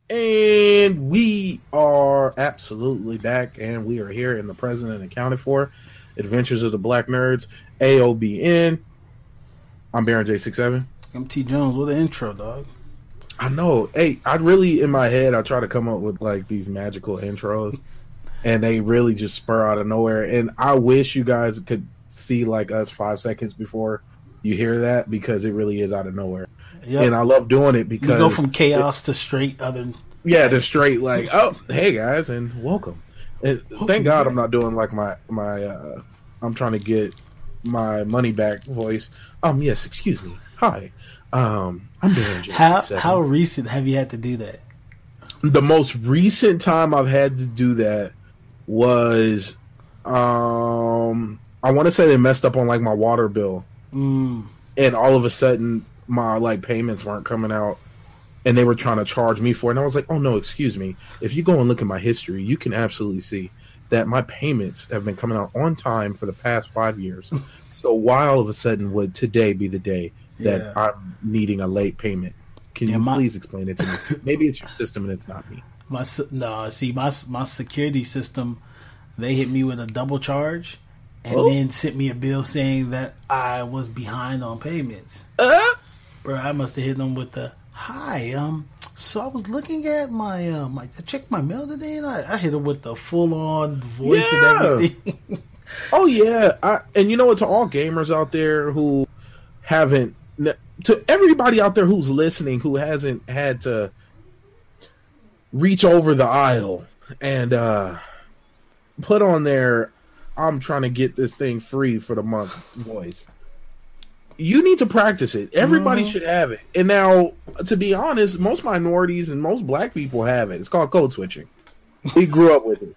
And we are absolutely back, and we are here in the present and accounted for. Adventures of the Black Nerds, AOBN. I'm Baron J67. I'm T Jones. What an intro, dog. I know. Hey, I really, in my head, I try to come up with like these magical intros, and they really just spur out of nowhere. And I wish you guys could see like us 5 seconds before you hear that, because it really is out of nowhere. Yep. And I love doing it because we go from chaos to straight other. Yeah, to straight like, oh, hey guys, and welcome. And thank God I'm not doing like my I'm trying to get my money back voice. Yes, excuse me. Hi. I'm doing how recent have you had to do that? The most recent time I've had to do that was I want to say they messed up on like my water bill. And all of a sudden my like payments weren't coming out, and they were trying to charge me for it. And I was like, oh no, excuse me. If you go and look at my history, you can absolutely see that my payments have been coming out on time for the past 5 years. So why all of a sudden would today be the day that I'm needing a late payment? Can you please explain it to me? Maybe it's your system and it's not me. My security system, they hit me with a double charge and then sent me a bill saying that I was behind on payments. Bro, I must have hit them with the hi. So I was looking at my I checked my mail today, and I hit them with the full on voice and everything. Oh yeah, and you know what? To all gamers out there who haven't, to everybody out there who's listening who hasn't had to reach over the aisle and put on their I'm trying to get this thing free for the month voice. You need to practice it. Everybody should have it. And now, to be honest, most minorities and most black people have it. It's called code switching. We grew up with it.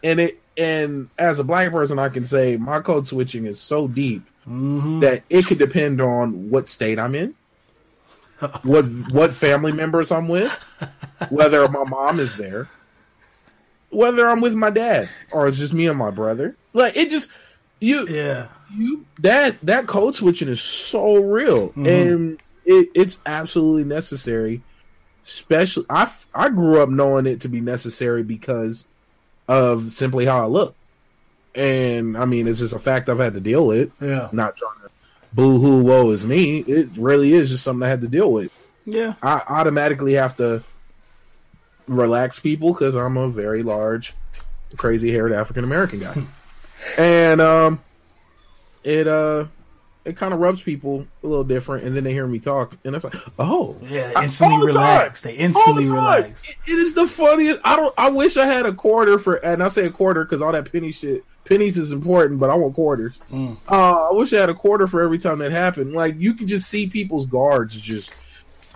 And as a black person, I can say my code switching is so deep that it could depend on what state I'm in, what family members I'm with, whether my mom is there, whether I'm with my dad, or it's just me and my brother. Like, it just that code switching is so real, and it's absolutely necessary. Especially, I grew up knowing it to be necessary because of simply how I look, and I mean it's just a fact I've had to deal with. Yeah, not trying to boo-hoo, woe is me. It really is just something I had to deal with. Yeah, I automatically have to relax people because I'm a very large, crazy-haired African-American guy. And it kind of rubs people a little different, and then they hear me talk, and it's like, oh yeah, instantly relax. They instantly relax. It is the funniest. I wish I had a quarter for, and I say a quarter because all that pennies is important, but I want quarters. I wish I had a quarter for every time that happened. Like, you can just see people's guards just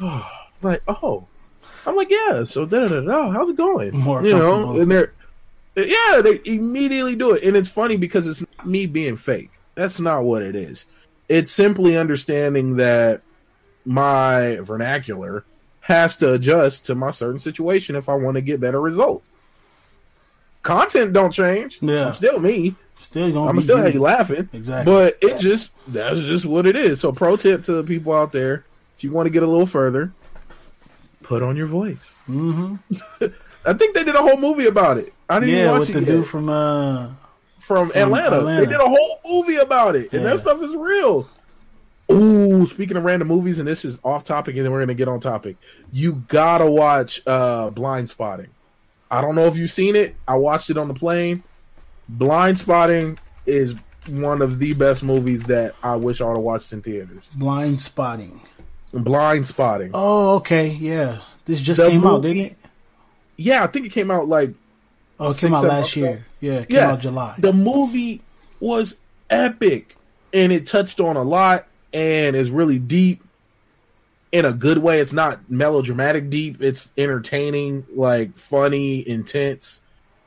like, oh, I'm like, yeah, so how's it going? More and they immediately do it. And it's funny because it's not me being fake. That's not what it is. It's simply understanding that my vernacular has to adjust to my certain situation if I want to get better results. Content don't change. Yeah. I'm still me. I'm still have you laughing. Exactly. But that's just what it is. So pro tip to the people out there, if you want to get a little further, put on your voice. I think they did a whole movie about it. I didn't even watch it yet. Dude from Atlanta. They did a whole movie about it, and that stuff is real. Ooh, speaking of random movies, and this is off topic, and then we're gonna get on topic. You gotta watch Blind Spotting. I don't know if you've seen it. I watched it on the plane. Blind Spotting is one of the best movies that I wish I would have watched in theaters. Blind Spotting. Oh, okay, yeah. This just came out, didn't it? Yeah, I think it came out like... Oh, it came out last year. Yeah, it came out July. The movie was epic, and it touched on a lot, and is really deep in a good way. It's not melodramatic deep. It's entertaining, like funny, intense,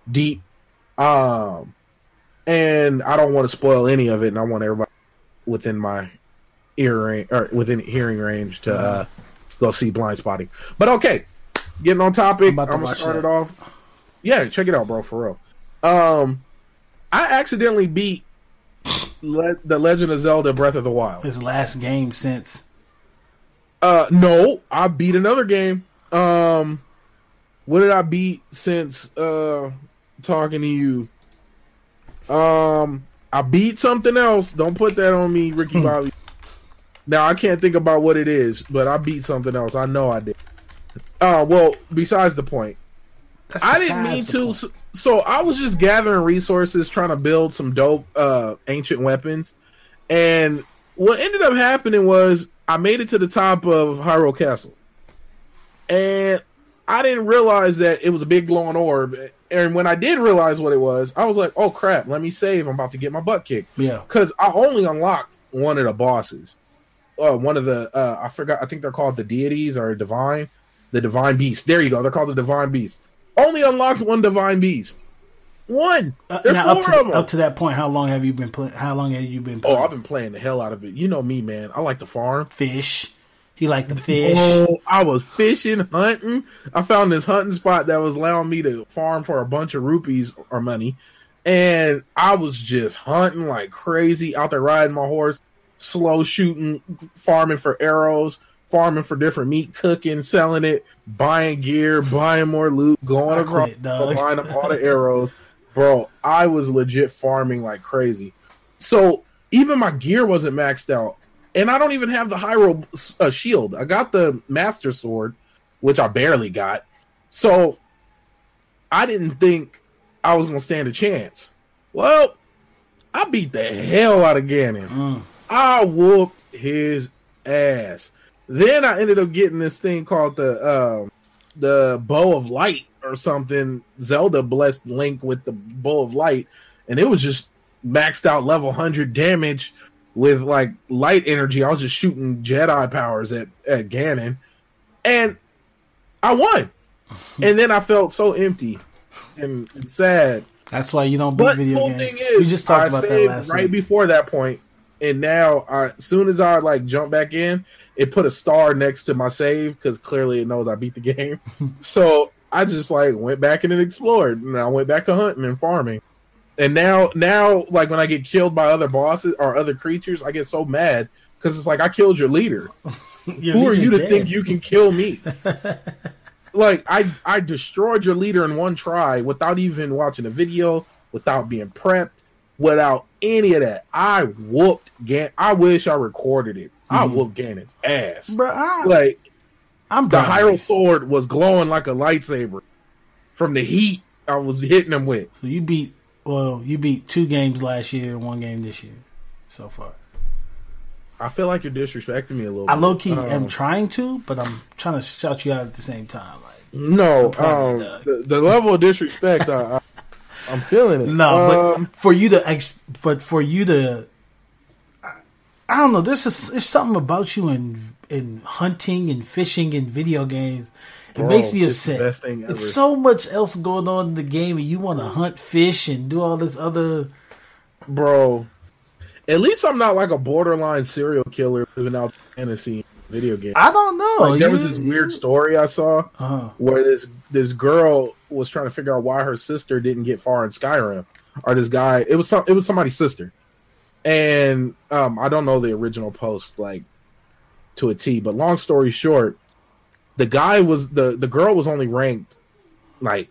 deep. And I don't want to spoil any of it, and I want everybody within my within hearing range to go see Blind Spotting. But okay, getting on topic, I'm gonna start it off. Yeah, check it out, bro, for real. I accidentally beat The Legend of Zelda Breath of the Wild. His last game since. No, I beat another game. What did I beat since talking to you? I beat something else. Don't put that on me, Ricky Bobby. Now I can't think about what it is, but I beat something else. I know I did. Well, besides the point. I didn't mean to. So I was just gathering resources, trying to build some dope ancient weapons. And what ended up happening was I made it to the top of Hyrule Castle. And I didn't realize that it was a big glowing orb. And when I did realize what it was, I was like, oh crap, let me save. I'm about to get my butt kicked. Yeah. Because I only unlocked one of the bosses. One of the, I forgot, I think they're called the deities or divine. The divine beast. There you go. They're called the divine beast. Only unlocked one divine beast. One. There's now, four of them. Up to that point, how long have you been playing? Oh, I've been playing the hell out of it. You know me, man. I like to farm. Fish. He liked the fish. Oh, I was fishing, hunting. I found this hunting spot that was allowing me to farm for a bunch of rupees or money. And I was just hunting like crazy, out there riding my horse, slow shooting, farming for arrows, farming for different meat, cooking, selling it, buying gear, buying more loot, going across, buying up all the arrows. Bro, I was legit farming like crazy. So even my gear wasn't maxed out. And I don't even have the Hyrule shield. I got the Master Sword, which I barely got. So I didn't think I was going to stand a chance. Well, I beat the hell out of Ganon. I whooped his ass. Then I ended up getting this thing called the Bow of Light or something. Zelda blessed Link with the Bow of Light. And it was just maxed out level 100 damage. With like light energy, I was just shooting Jedi powers at Ganon, and I won. And then I felt so empty and sad. That's why you don't beat video games. Thing is, we just talked about that last right week. Before that point, and now as soon as I like jump back in, it put a star next to my save because clearly it knows I beat the game. So I just like went back in and explored, and I went back to hunting and farming. And now, like when I get killed by other bosses or other creatures, I get so mad because it's like I killed your leader. Who are you to think you can kill me? Like I destroyed your leader in one try without even watching a video, without being prepped, without any of that. I whooped Ganon. I wish I recorded it. I whooped Ganon's ass, bro. The Hyrule sword was glowing like a lightsaber from the heat I was hitting him with. So you beat 2 games last year and 1 game this year so far. I feel like you're disrespecting me a little bit. I low-key am trying to, but I'm trying to shout you out at the same time. Like, no, the level of disrespect, I'm feeling it. No, but for you to, I don't know. There's something about you in hunting and fishing and video games. It makes me upset. Best thing ever. It's so much else going on in the game, and you want to hunt, fish, and do all this other. Bro, at least I'm not like a borderline serial killer living out fantasy video game. I don't know. Like, there was this weird story I saw where this girl was trying to figure out why her sister didn't get far in Skyrim, or this guy. It was somebody's sister, and I don't know the original post like to a T. But long story short. The guy was the girl was only ranked like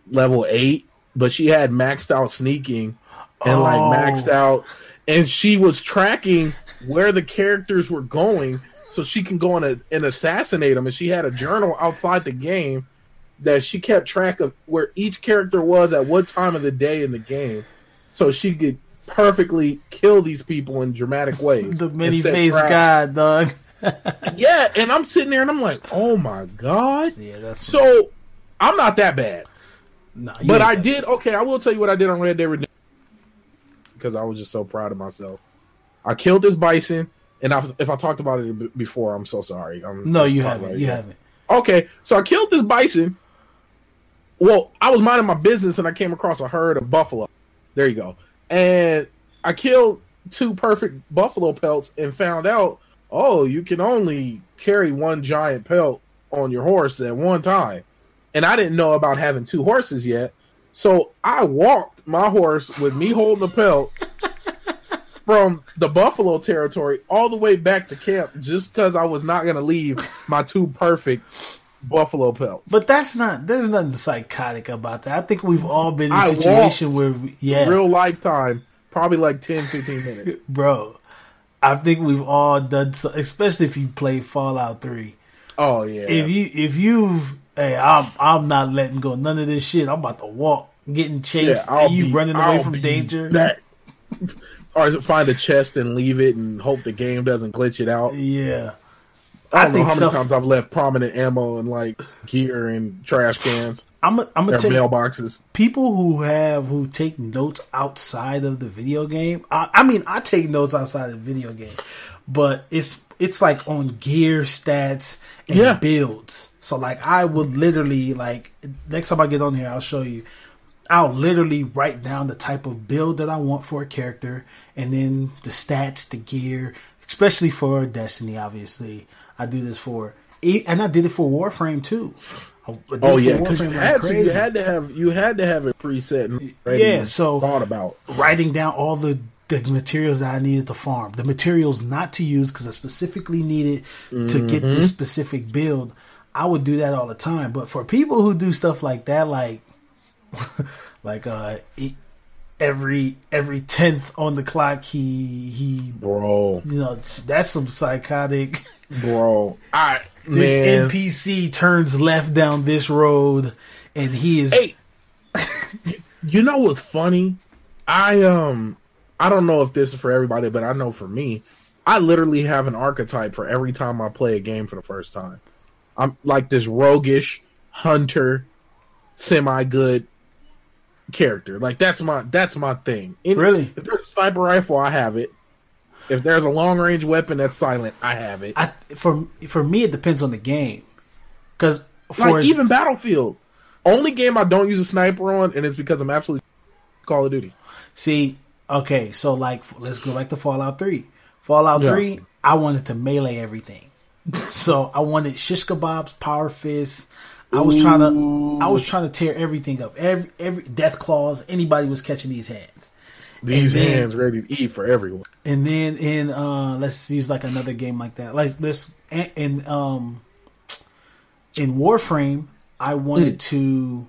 level 8, but she had maxed out sneaking and like maxed out, and she was tracking where the characters were going so she can go and assassinate them. And she had a journal outside the game that she kept track of where each character was at what time of the day in the game, so she could perfectly kill these people in dramatic ways. The many-faced god, dog. Yeah, and I'm sitting there and I'm like, oh my god. Yeah, that's so I'm not that bad. No, but I did. Okay, I will tell you what I did on Red Dead Redemption because I was just so proud of myself. I killed this bison, and if I talked about it before, I'm so sorry. No, you haven't. You haven't. Okay, so I killed this bison. Well, I was minding my business and I came across a herd of buffalo. There you go. And I killed 2 perfect buffalo pelts and found out. Oh, you can only carry 1 giant pelt on your horse at one time. And I didn't know about having 2 horses yet. So I walked my horse with me holding the pelt from the buffalo territory all the way back to camp just because I was not going to leave my 2 perfect buffalo pelts. But there's nothing psychotic about that. I think we've all been in a situation where, real lifetime, probably like 10, 15 minutes. Bro, I think we've all done so, especially if you play Fallout 3. Oh, yeah. I'm not letting go none of this shit. I'm about to walk, getting chased, and you running away from danger. Or find a chest and leave it and hope the game doesn't glitch it out. Yeah. I don't know how many times I've left prominent ammo and like gear in trash cans. I'm gonna take mailboxes. People who take notes outside of the video game. I take notes outside of the video game, but it's like on gear stats and builds. So like I would literally like next time I get on here, I'll show you. I'll literally write down the type of build that I want for a character, and then the stats, the gear, especially for Destiny. Obviously, I do this for, and I did it for Warframe too. Because you had to have it preset and ready so thought about writing down all the materials that I needed to farm, the materials not to use because I specifically needed to get this specific build. I would do that all the time. But for people who do stuff like that, like every 10th on the clock, he bro, that's some psychotic. Bro, this NPC turns left down this road, and he is. Hey, you know what's funny? I don't know if this is for everybody, but I know for me, I literally have an archetype for every time I play a game for the first time. I'm like this roguish hunter, semi-good character. Like that's my thing. Really? If there's a sniper rifle, I have it. If there's a long range weapon that's silent, I have it. For me, it depends on the game. Because even Battlefield, only game I don't use a sniper on, and it's because I'm absolutely Call of Duty. See, okay, so like let's go back to Fallout 3. Fallout 3, I wanted to melee everything. So I wanted shish kebabs, power fists. I was trying to tear everything up. Every death claws. Anybody was catching these hands. Hands ready to eat for everyone. And then in let's use like another game like that. Like this in Warframe, I wanted to.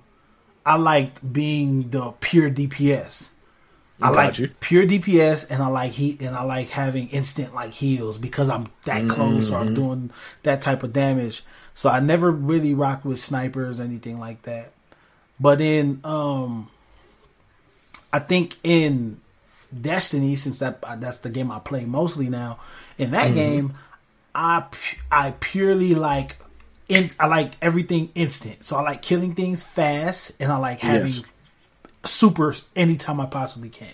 I liked being the pure DPS. I like pure DPS, and I like heat, and I like having instant like heals because I'm that close or I'm doing that type of damage. So I never really rocked with snipers or anything like that. But in I think in Destiny, since that's the game I play mostly now, in that game, I purely like I like everything instant. So I like killing things fast, and I like having super anytime I possibly can.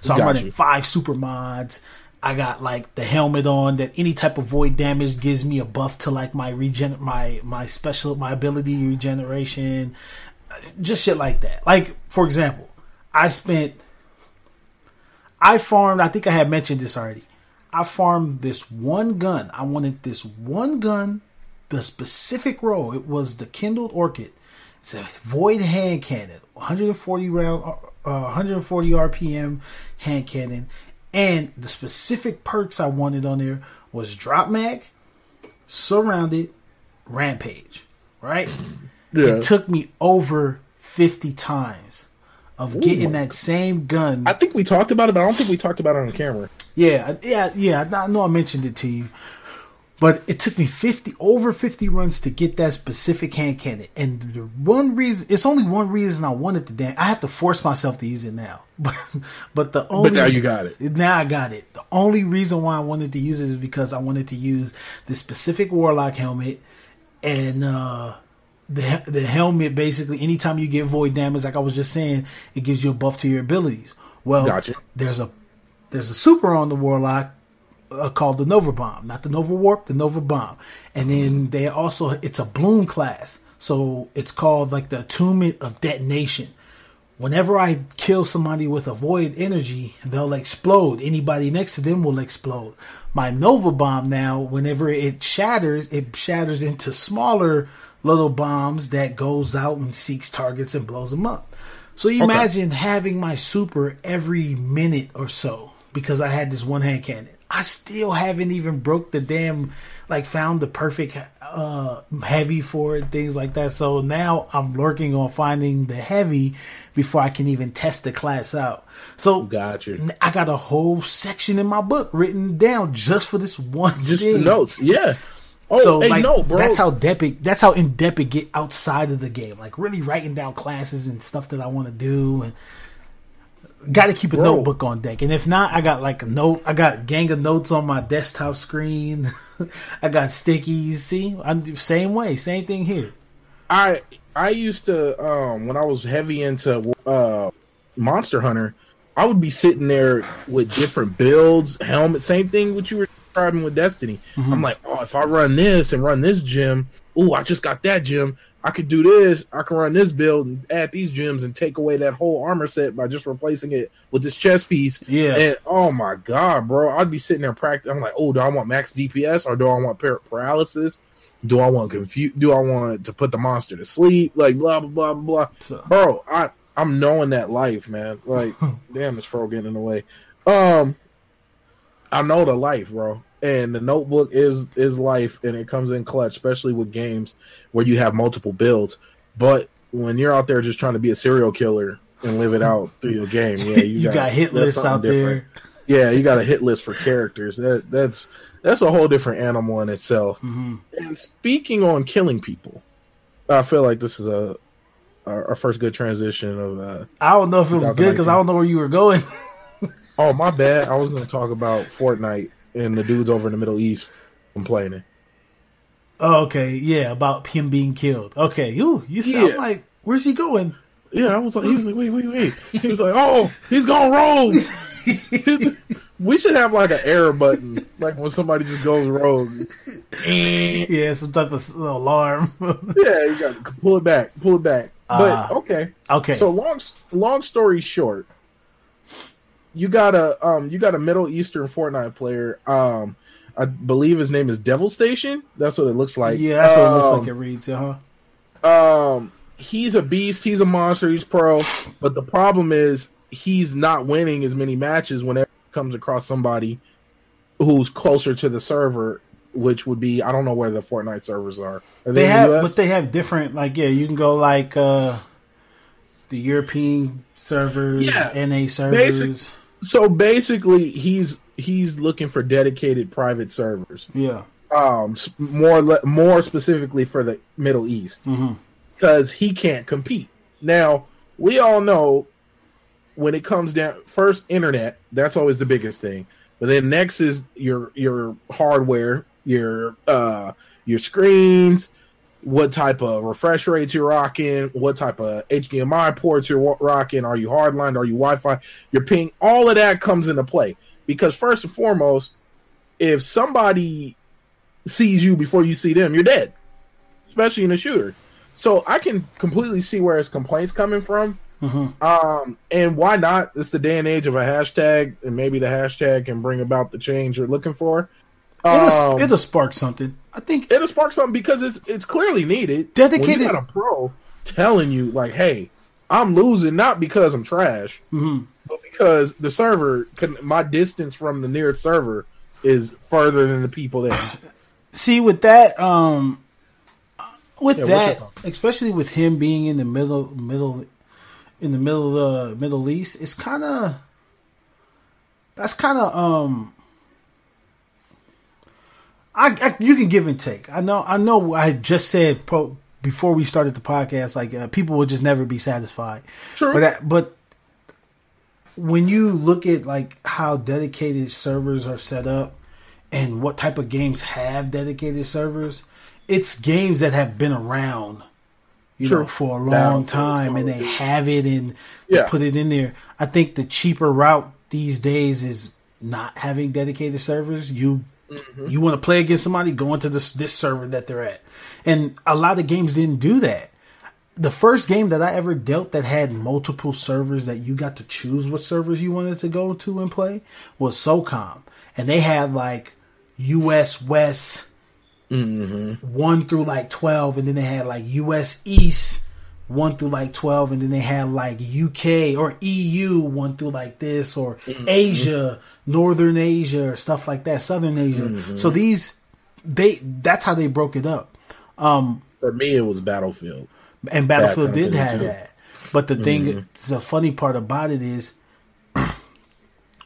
So I'm running 5 super mods. I got like the helmet on that any type of void damage gives me a buff to like my my ability regeneration, just shit like that. Like for example, I farmed, I think I had mentioned this already. I farmed this one gun. I wanted this one gun, the specific role. It was the Kindled Orchid. It's a void hand cannon, 140 round, 140 RPM hand cannon, and the specific perks I wanted on there was drop mag, surrounded, rampage. Right? Yeah. It took me over 50 times of getting that same gun. I think we talked about it, but I don't think we talked about it on camera. Yeah. I know I mentioned it to you. But it took me over 50 runs to get that specific hand cannon. And it's only one reason I wanted the damn. I have to force myself to use it now. But now you got it. Now I got it. The only reason why I wanted to use it is because I wanted to use the specific Warlock helmet. And the helmet, basically, anytime you get void damage, like I was just saying, it gives you a buff to your abilities. Well, gotcha. There's a super on the Warlock. Called the Nova Bomb, not the Nova Warp, the Nova Bomb. And then it's a Bloom class. So it's called like the Attunement of Detonation. Whenever I kill somebody with a void energy, they'll explode. Anybody next to them will explode. My Nova Bomb now, whenever it shatters into smaller little bombs that goes out and seeks targets and blows them up. So you imagine having my super every minute or so because I had this one hand cannon. I still haven't even broke the damn, found the perfect heavy for it, things like that. So now I'm working on finding the heavy before I can even test the class out. So gotcha. I got a whole section in my book written down just for this one just thing. the notes. Yeah. Oh, so hey, like, no, bro. That's how in depth it get outside of the game. Like really writing down classes and stuff that I want to do, and got to keep a notebook on deck. And if not, I got like a note. I got gang of notes on my desktop screen. I got stickies. See, I'm same way, same thing here. I used to when I was heavy into Monster Hunter, I would be sitting there with different builds, helmet, same thing what you were describing with Destiny. Mm-hmm. I'm like, oh, if I run this and run this gym, oh, I just got that gym. I could do this. I can run this build and add these gems and take away that whole armor set by just replacing it with this chest piece. Yeah. And oh my god, bro, I'd be sitting there practicing. I'm like, oh, do I want max DPS or do I want paralysis? Do I want Do I want to put the monster to sleep? Like blah blah blah blah. Bro, I'm knowing that life, man. Like, damn, this fro getting in the way. I know the life, bro. And the notebook is life, and it comes in clutch, especially with games where you have multiple builds. But when you're out there just trying to be a serial killer and live it out through your game, yeah, you got hit lists out different. There. Yeah, you got a hit list for characters. That's a whole different animal in itself. Mm-hmm. And speaking on killing people, I feel like this is our first good transition of. I don't know if it was good because I don't know where you were going. Oh, my bad. I was going to talk about Fortnite and the dudes over in the Middle East complaining. Oh, okay. Yeah, about him being killed. Okay. You sound like, where's he going? Yeah, he was like, wait. He was like, oh, he's going rogue. We should have like an error button, like when somebody just goes rogue. Yeah, some type of alarm. Yeah, you got to pull it back. But okay. So long story short, you got a Middle Eastern Fortnite player. I believe his name is Devil Station. That's what it looks like. Yeah, that's what it looks like. It reads, He's a beast. He's a monster. He's pro. But the problem is he's not winning as many matches whenever he comes across somebody who's closer to the server, which would be, I don't know where the Fortnite servers are. They have different, like, yeah, you can go like the European servers, NA servers. So basically, he's looking for dedicated private servers. Yeah. More specifically for the Middle East, because he can't compete. Now we all know when it comes down, first internet, that's always the biggest thing. But then next is your hardware, your screens, what type of refresh rates you're rocking, what type of HDMI ports you're rocking, are you hardlined, are you Wi-Fi, your ping, all of that comes into play. Because first and foremost, if somebody sees you before you see them, you're dead, especially in a shooter. So I can completely see where his complaints coming from. And why not? It's the day and age of a hashtag, and maybe the hashtag can bring about the change you're looking for. It'll spark something. I think it'll spark something because it's clearly needed. Dedicated. When you got a pro telling you like, "Hey, I'm losing not because I'm trash, but because the server, my distance from the nearest server is further than the people there." See, with that, especially with him being in the Middle East, it's kind of you can give and take. I know. I just said before we started the podcast, like people will just never be satisfied. True. But when you look at like how dedicated servers are set up and what type of games have dedicated servers, it's games that have been around, you know, for a long time, and they have it and they put it in there. I think the cheaper route these days is not having dedicated servers. You want to play against somebody, go into this server that they're at. And a lot of games didn't do that. The first game that I ever dealt that had multiple servers that you got to choose what servers you wanted to go to and play was SOCOM. And they had like US West 1 through like 12, and then they had like US East 1 through like 12, and then they had like UK or EU 1 through like this, or Asia, Northern Asia, or stuff like that, Southern Asia. So that's how they broke it up. For me, it was Battlefield. And Battlefield did have that. But the thing, the funny part about it is,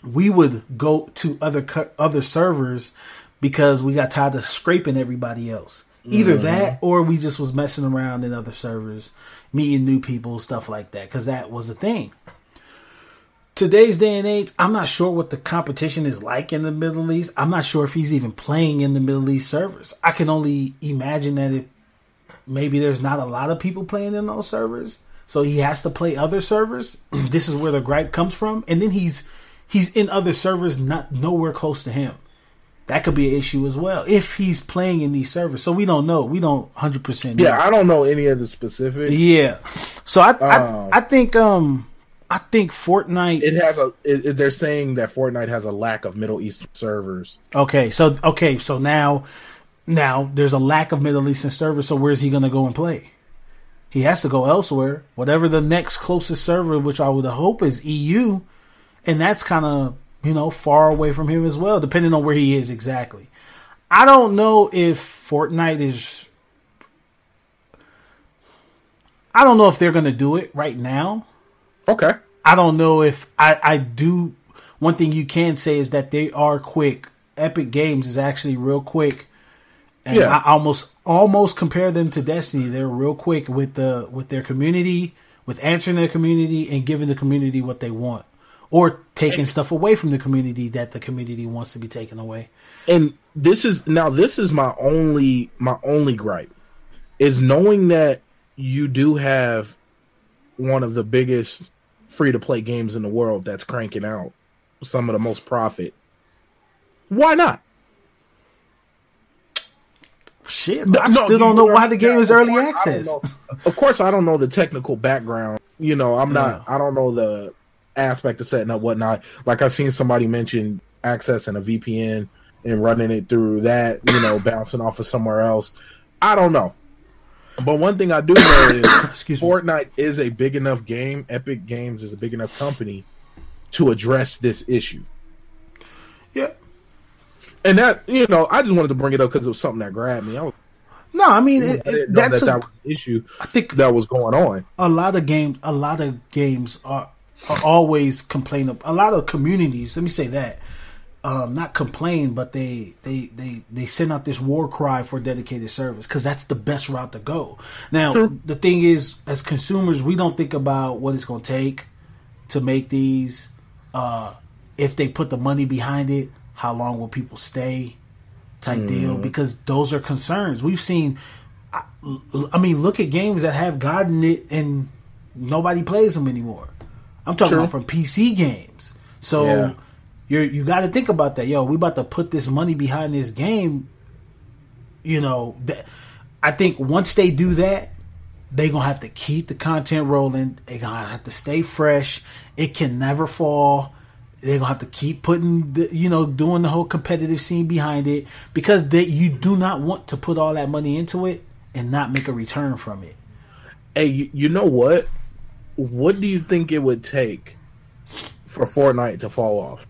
we would go to other servers because we got tired of scraping everybody else. Either that, or we just was messing around in other servers, meeting new people, stuff like that, because that was a thing. Today's day and age, I'm not sure what the competition is like in the Middle East. I'm not sure if he's even playing in the Middle East servers. I can only imagine that maybe there's not a lot of people playing in those servers, so he has to play other servers. This is where the gripe comes from. And then he's in other servers, not nowhere close to him. That could be an issue as well if he's playing in these servers. So we don't know. We don't 100% know. Yeah, I don't know any of the specifics. Yeah, so I think Fortnite. It has they're saying that Fortnite has a lack of Middle Eastern servers. Okay, so now there's a lack of Middle Eastern servers. So where's he going to go and play? He has to go elsewhere. Whatever the next closest server, which I would hope is EU, and that's kind of far away from him as well, depending on where he is exactly. I don't know if Fortnite is. I don't know if they're going to do it right now. Okay. I don't know if I do. One thing you can say is that they are quick. Epic Games is actually real quick, and I almost compare them to Destiny. They're real quick with their community, with answering their community and giving the community what they want, or taking stuff away from the community that the community wants to be taken away. And this is my only gripe is knowing that you do have one of the biggest free-to-play games in the world that's cranking out some of the most profit. Why not? Shit, I still don't know why the game is early access. Of course, I don't know the technical background. I don't know the aspect of setting up whatnot. Like I seen somebody mention accessing a VPN and running it through that, bouncing off of somewhere else. I don't know. But one thing I do know is Fortnite is a big enough game. Epic Games is a big enough company to address this issue. Yeah. And that, I just wanted to bring it up because it was something that grabbed me. That was an issue. I think that was going on. A lot of games are always complaining. A lot of communities, let me say that, not complain, but they send out this war cry for dedicated service because that's the best route to go. Now, The thing is, as consumers, we don't think about what it's going to take to make these. If they put the money behind it, how long will people stay? Type deal, because those are concerns we've seen. I mean, look at games that have gotten it and nobody plays them anymore. I'm talking about from PC games. So. Yeah. You got to think about that. We about to put this money behind this game. I think once they do that, they're going to have to keep the content rolling. They're going to have to stay fresh. It can never fall. They're going to have to keep putting, doing the whole competitive scene behind it because you do not want to put all that money into it and not make a return from it. Hey, you know what? What do you think it would take for Fortnite to fall off?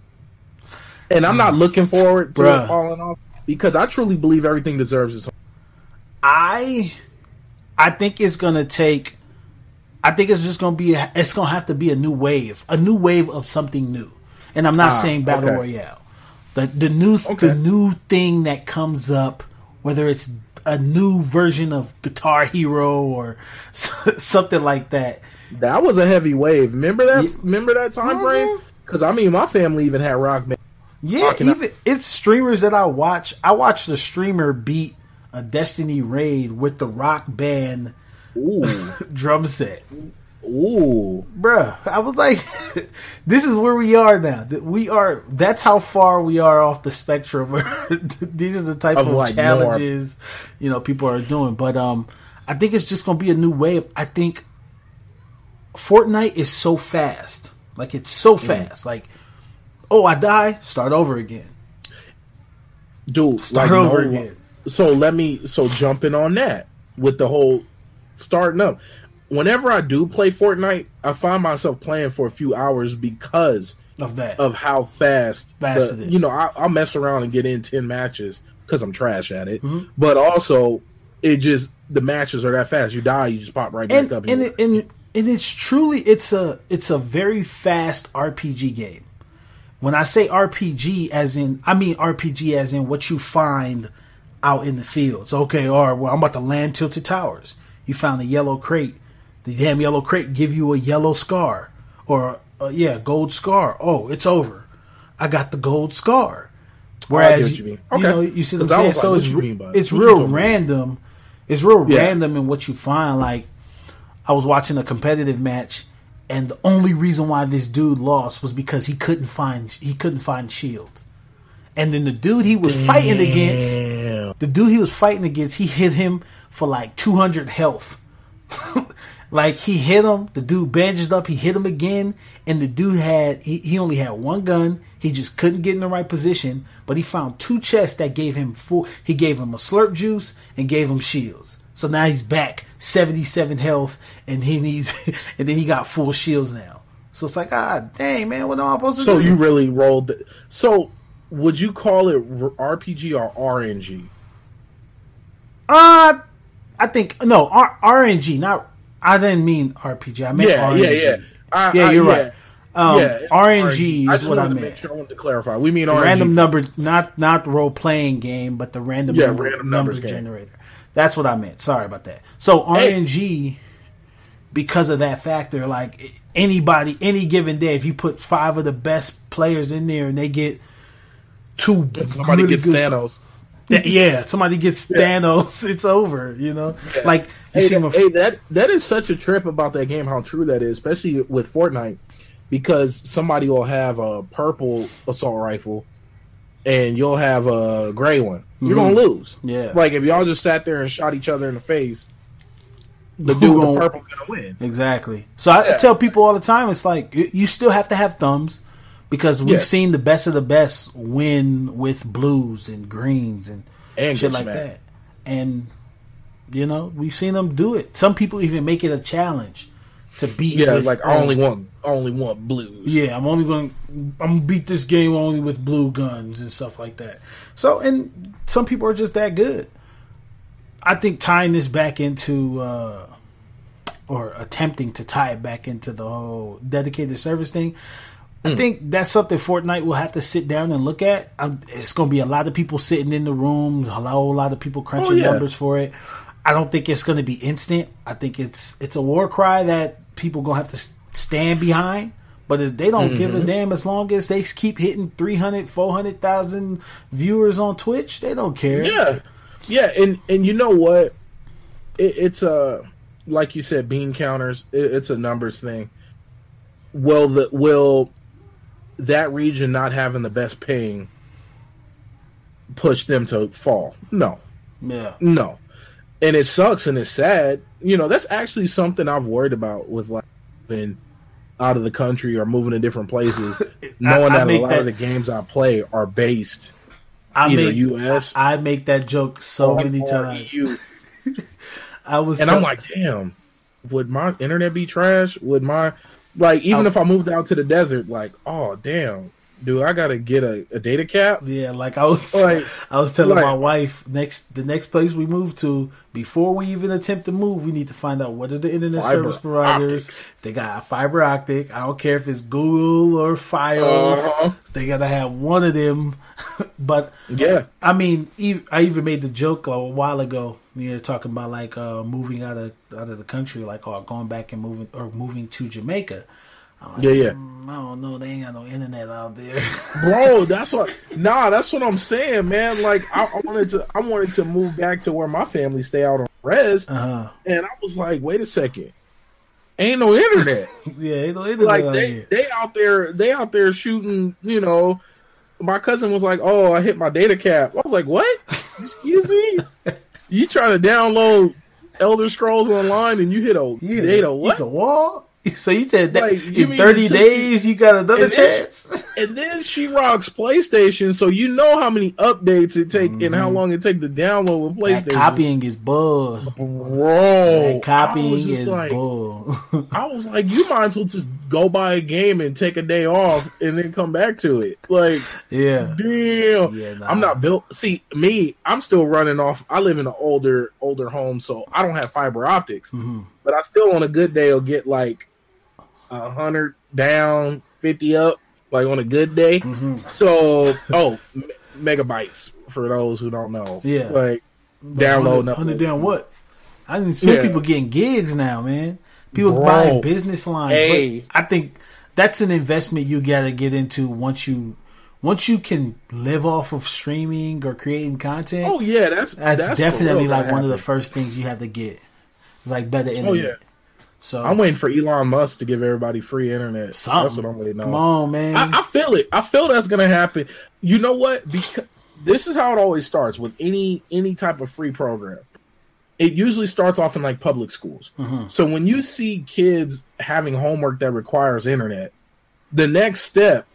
And I'm not looking forward to it falling off because I truly believe everything deserves its own. I think it's gonna take. I think it's just gonna be. It's gonna have to be a new wave of something new. And I'm not saying battle royale. The new thing that comes up, whether it's a new version of Guitar Hero or something like that. That was a heavy wave. Remember that? Remember that time frame? Because my family even had Rock Band. Yeah, it's streamers that I watch. I watched the streamer beat a Destiny raid with the Rock Band drum set. Ooh, bruh! I was like, "This is where we are now. That's how far we are off the spectrum. These are the type of challenges people are doing." But I think it's just gonna be a new wave. I think Fortnite is so fast. Like it's so fast. Like. Oh, I die. Start over again, dude. Start over again. So jumping on that with the whole starting up. Whenever I do play Fortnite, I find myself playing for a few hours because of that, of how fast it is. I'll mess around and get in 10 matches because I'm trash at it. Mm-hmm. But also, it just the matches are that fast. You die, you just pop right back up. And it's truly it's a very fast RPG game. When I say RPG, I mean RPG as in what you find out in the fields. Okay, or well, I'm about to land Tilted Towers. You found a yellow crate. The damn yellow crate give you a yellow scar or gold scar. Oh, it's over. I got the gold scar. Whereas you know, you see what I'm saying. So it's real random. It's real random in what you find. Like I was watching a competitive match, and the only reason why this dude lost was because he couldn't find shields. And then the dude he was fighting against, he hit him for like 200 health. Like he hit him, the dude bandaged up, he hit him again, and the dude he only had one gun. He just couldn't get in the right position, but he found 2 chests that gave him he gave him a slurp juice and gave him shields. So now he's back 77 health, and and then he got full shields now. So it's like, dang man, what am I supposed to do? So you really rolled so would you call it RPG or RNG? I think no, RNG, not. I didn't mean RPG. I meant RNG. You're right. RNG is what I meant. Make sure I wanted to clarify. We mean RNG. Random number, not role playing game, but the random numbers generator. That's what I meant. Sorry about that. So RNG, because of that factor, like any given day, if you put 5 of the best players in there and they get 2, somebody really gets Thanos. Somebody gets Thanos. It's over. You know, like that is such a trip about that game. How true that is, especially with Fortnite, because somebody will have a purple assault rifle, and you'll have a gray one. You're gonna lose. Yeah, like if y'all just sat there and shot each other in the face, the dude with the purple's gonna win. Exactly. So I tell people all the time, it's like you still have to have thumbs. Because we've seen the best of the best win with blues and greens and shit like that. And, you know, we've seen them do it. Some people even make it a challenge to beat. Yeah, like I only want blues. Yeah, I'm gonna beat this game only with blue guns and stuff like that. So, and some people are just that good. I think tying this back into, or attempting to tie it back into the whole dedicated service thing, I think that's something Fortnite will have to sit down and look at. It's going to be a lot of people sitting in the room, a lot of people crunching numbers for it. I don't think it's going to be instant. I think it's a war cry that people going to have to stand behind. But if they don't give a damn, as long as they keep hitting 300, 400,000 viewers on Twitch, they don't care. Yeah, and you know what? It's like you said, bean counters. It's a numbers thing. Will that region not having the best ping push them to fall? No. Yeah. No. And it sucks and it's sad. You know, that's actually something I've worried about with like being out of the country or moving to different places, knowing that a lot of the games I play are based either US. I make that joke so many times. I'm like, damn, would my internet be trash? Would my if I moved out to the desert, like, oh damn, dude, I gotta get a data cap. Yeah, like I was telling my wife, the next place we move to, before we even attempt to move, we need to find out what are the internet service providers. If they got fiber optic, I don't care if it's Google or Fios. They gotta have one of them. But I mean, I even made the joke a while ago. You're talking about like moving out of the country, like going back and moving to Jamaica. I'm like, I don't know. They ain't got no internet out there, bro. That's what I'm saying, man. Like I wanted to move back to where my family stay out on res, and I was like, wait a second, ain't no internet. Ain't no internet. Like they out there shooting. You know, my cousin was like, oh, I hit my data cap. I was like, what? Excuse me. You trying to download Elder Scrolls Online and you hit a data what? Hit the wall? So you said that Like, in 30 days you got another chance? And then she rocks PlayStation, so you know how many updates it take and how long it take to download with PlayStation. That copying is bull. Bro. That copying is bull. I was like, you might as well just go buy a game and take a day off and then come back to it. Like, yeah. Damn. Yeah, nah. I'm not built. See, me, I'm still running off. I live in an older home, so I don't have fiber optics. Mm-hmm. But I still, on a good day, will get like 100 down, 50 up, like on a good day. Mm-hmm. So, megabytes for those who don't know. Yeah. Like, download 100 down what? I didn't see people getting gigs now, man. People buying business lines. Hey. But I think that's an investment you got to get into once you can live off of streaming or creating content. Oh yeah, that's definitely like one of the first things you have to get. It's like better internet. Oh yeah. So I'm waiting for Elon Musk to give everybody free internet. Something. That's what I'm waiting on. Come on, man. I feel it. I feel that's gonna happen. You know what? Because this is how it always starts with any type of free program. It usually starts off in like public schools. Mm-hmm. So when you see kids having homework that requires internet, the next step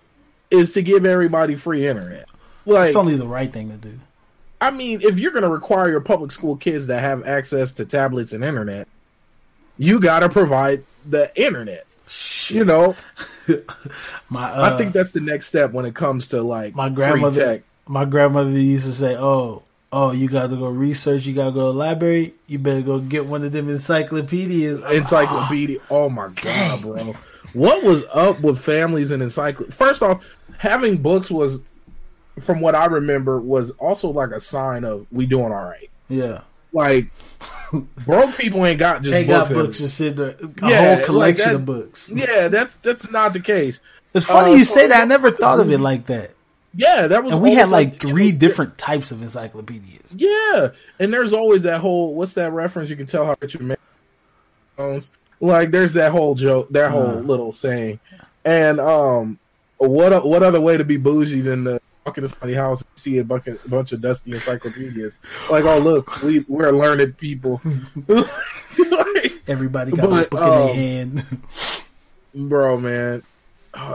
is to give everybody free internet. Like, it's only the right thing to do. I mean, if you're going to require your public school kids to have access to tablets and internet, you got to provide the internet. Shit. You know, I think that's the next step when it comes to like my grandmother. Free tech. My grandmother used to say, "Oh, you got to go research. You got to go to the library. You better go get one of them encyclopedias." Encyclopedia. Oh my god, bro! What was up with families and encyclopedias? First off, having books was, from what I remember, was also like a sign of we doing all right. Yeah. Like, broke people ain't got just books. Got books just in there. A whole collection of books. Yeah, that's not the case. It's funny you say that. I never thought of it like that. Yeah, that was. And we had like 3 different types of encyclopedias. Yeah, and there's always that whole, what's that reference? You can tell how much you make. Like, there's that whole joke, that whole little saying. And what other way to be bougie than to walk into somebody's house and see a bunch of dusty encyclopedias? Like, oh look, we're learned people. Everybody got a book in their hand. Bro, man,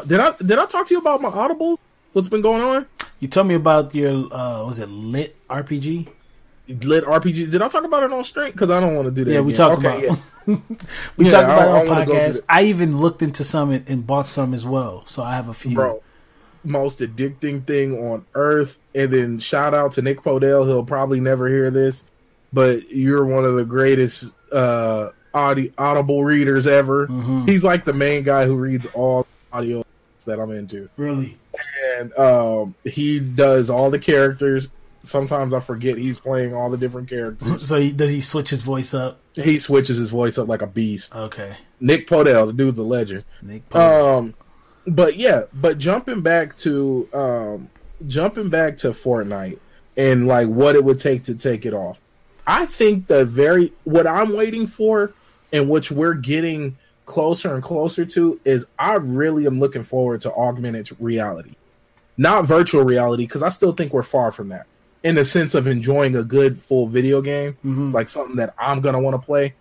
did I talk to you about my Audible? What's been going on? You told me about your was it Lit RPG? Lit RPG. Did I talk about it on stream? Because I don't want to do that. Yeah, we talked about it. We talked about it on podcast. I even looked into some and bought some as well. So I have a few. Bro, most addicting thing on earth. And then shout out to Nick Podell. He'll probably never hear this, but you're one of the greatest Audible readers ever. Mm-hmm. He's like the main guy who reads all audio that I'm into. Really? And he does all the characters. Sometimes I forget he's playing all the different characters. So does he switch his voice up? He switches his voice up like a beast. Okay. Nick Podell, the dude's a legend. Nick Podell. But jumping back to Fortnite and like what it would take to take it off. I think what I'm waiting for and which we're getting closer and closer to is I really am looking forward to augmented reality. Not virtual reality, because I still think we're far from that. In the sense of enjoying a good full video game, like something that I'm going to want to play.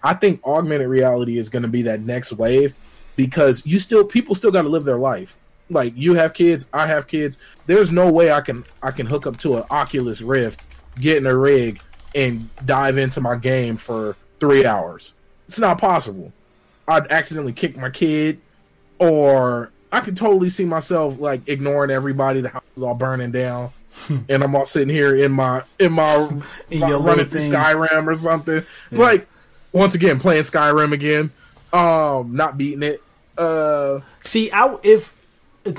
I think augmented reality is going to be that next wave, because people still got to live their life. Like, you have kids, I have kids. There's no way I can hook up to an Oculus Rift, get in a rig, and dive into my game for 3 hours. It's not possible. I'd accidentally kick my kid, or I could totally see myself like ignoring everybody. The house is all burning down, and I'm all sitting here in my running through Skyrim or something. Yeah. Like, once again, playing Skyrim again, not beating it.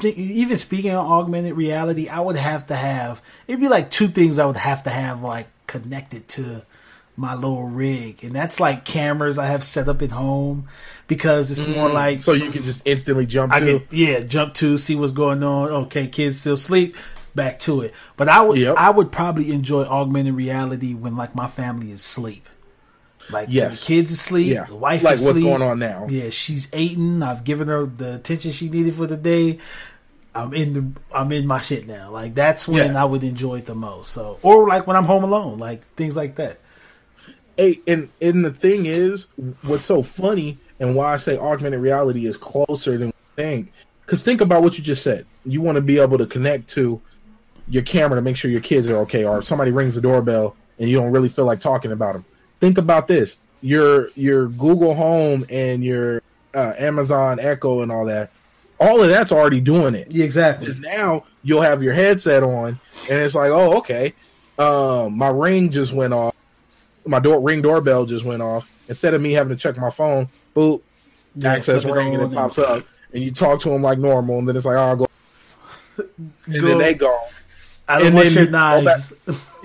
Even speaking of augmented reality, I would have to have, it'd be like 2 things I would have to have like connected to my little rig, and that's like cameras I have set up at home, because it's more like, so you can just instantly jump to see what's going on. Okay, kids still sleep, back to it. But I would probably enjoy augmented reality when like my family is asleep, like when the kids asleep, the wife like is asleep. What's going on now? Yeah, she's eating. I've given her the attention she needed for the day. I'm in my shit now. Like, that's when I would enjoy it the most. So, or like when I'm home alone, like things like that. Hey, and the thing is, what's so funny, and why I say augmented reality is closer than we think. Because think about what you just said. You want to be able to connect to your camera to make sure your kids are okay, or if somebody rings the doorbell and you don't really feel like talking about them. Think about this. Your Google Home and your Amazon Echo and all of that's already doing it. Yeah, exactly. Because now you'll have your headset on, and it's like, oh, okay. My ring just went off. My Ring doorbell just went off. Instead of me having to check my phone, boop, access ring, and it pops up, and you talk to them like normal, and then it's like, oh, I'll go. And then they go. I don't want your knives.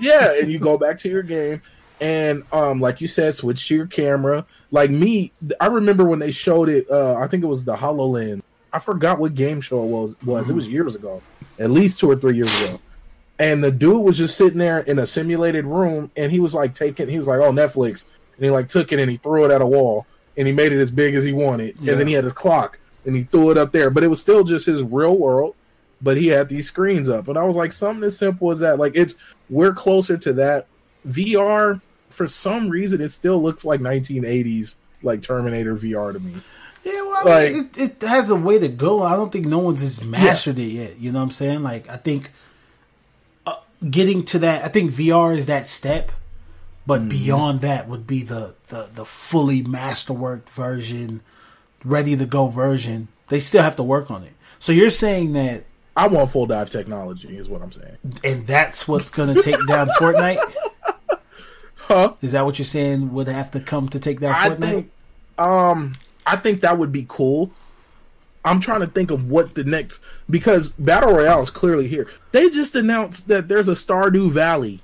Yeah, and you go back to your game, and like you said, switch to your camera. Like me, I remember when they showed it. I think it was the HoloLens. I forgot what game show it was. It was years ago, at least 2 or 3 years ago. And the dude was just sitting there in a simulated room, and he was like, oh, Netflix, and he like took it and he threw it at a wall, and he made it as big as he wanted, and then he had his clock, and he threw it up there, but it was still just his real world. But he had these screens up, and I was like, something as simple as that. Like, we're closer to that. VR, for some reason, it still looks like 1980s, like Terminator VR to me. Yeah, well, I mean, it has a way to go. I don't think no one's just mastered it yet. You know what I'm saying? Like, I think getting to that, I think VR is that step, but beyond that would be the fully masterworked version, ready to go version. They still have to work on it. So you're saying that I want full dive technology, is what I'm saying. And that's what's going to take down Fortnite? Huh? Is that what you're saying would have to come to take down Fortnite? I think that would be cool. I'm trying to think of what the next... Because Battle Royale is clearly here. They just announced that there's a Stardew Valley,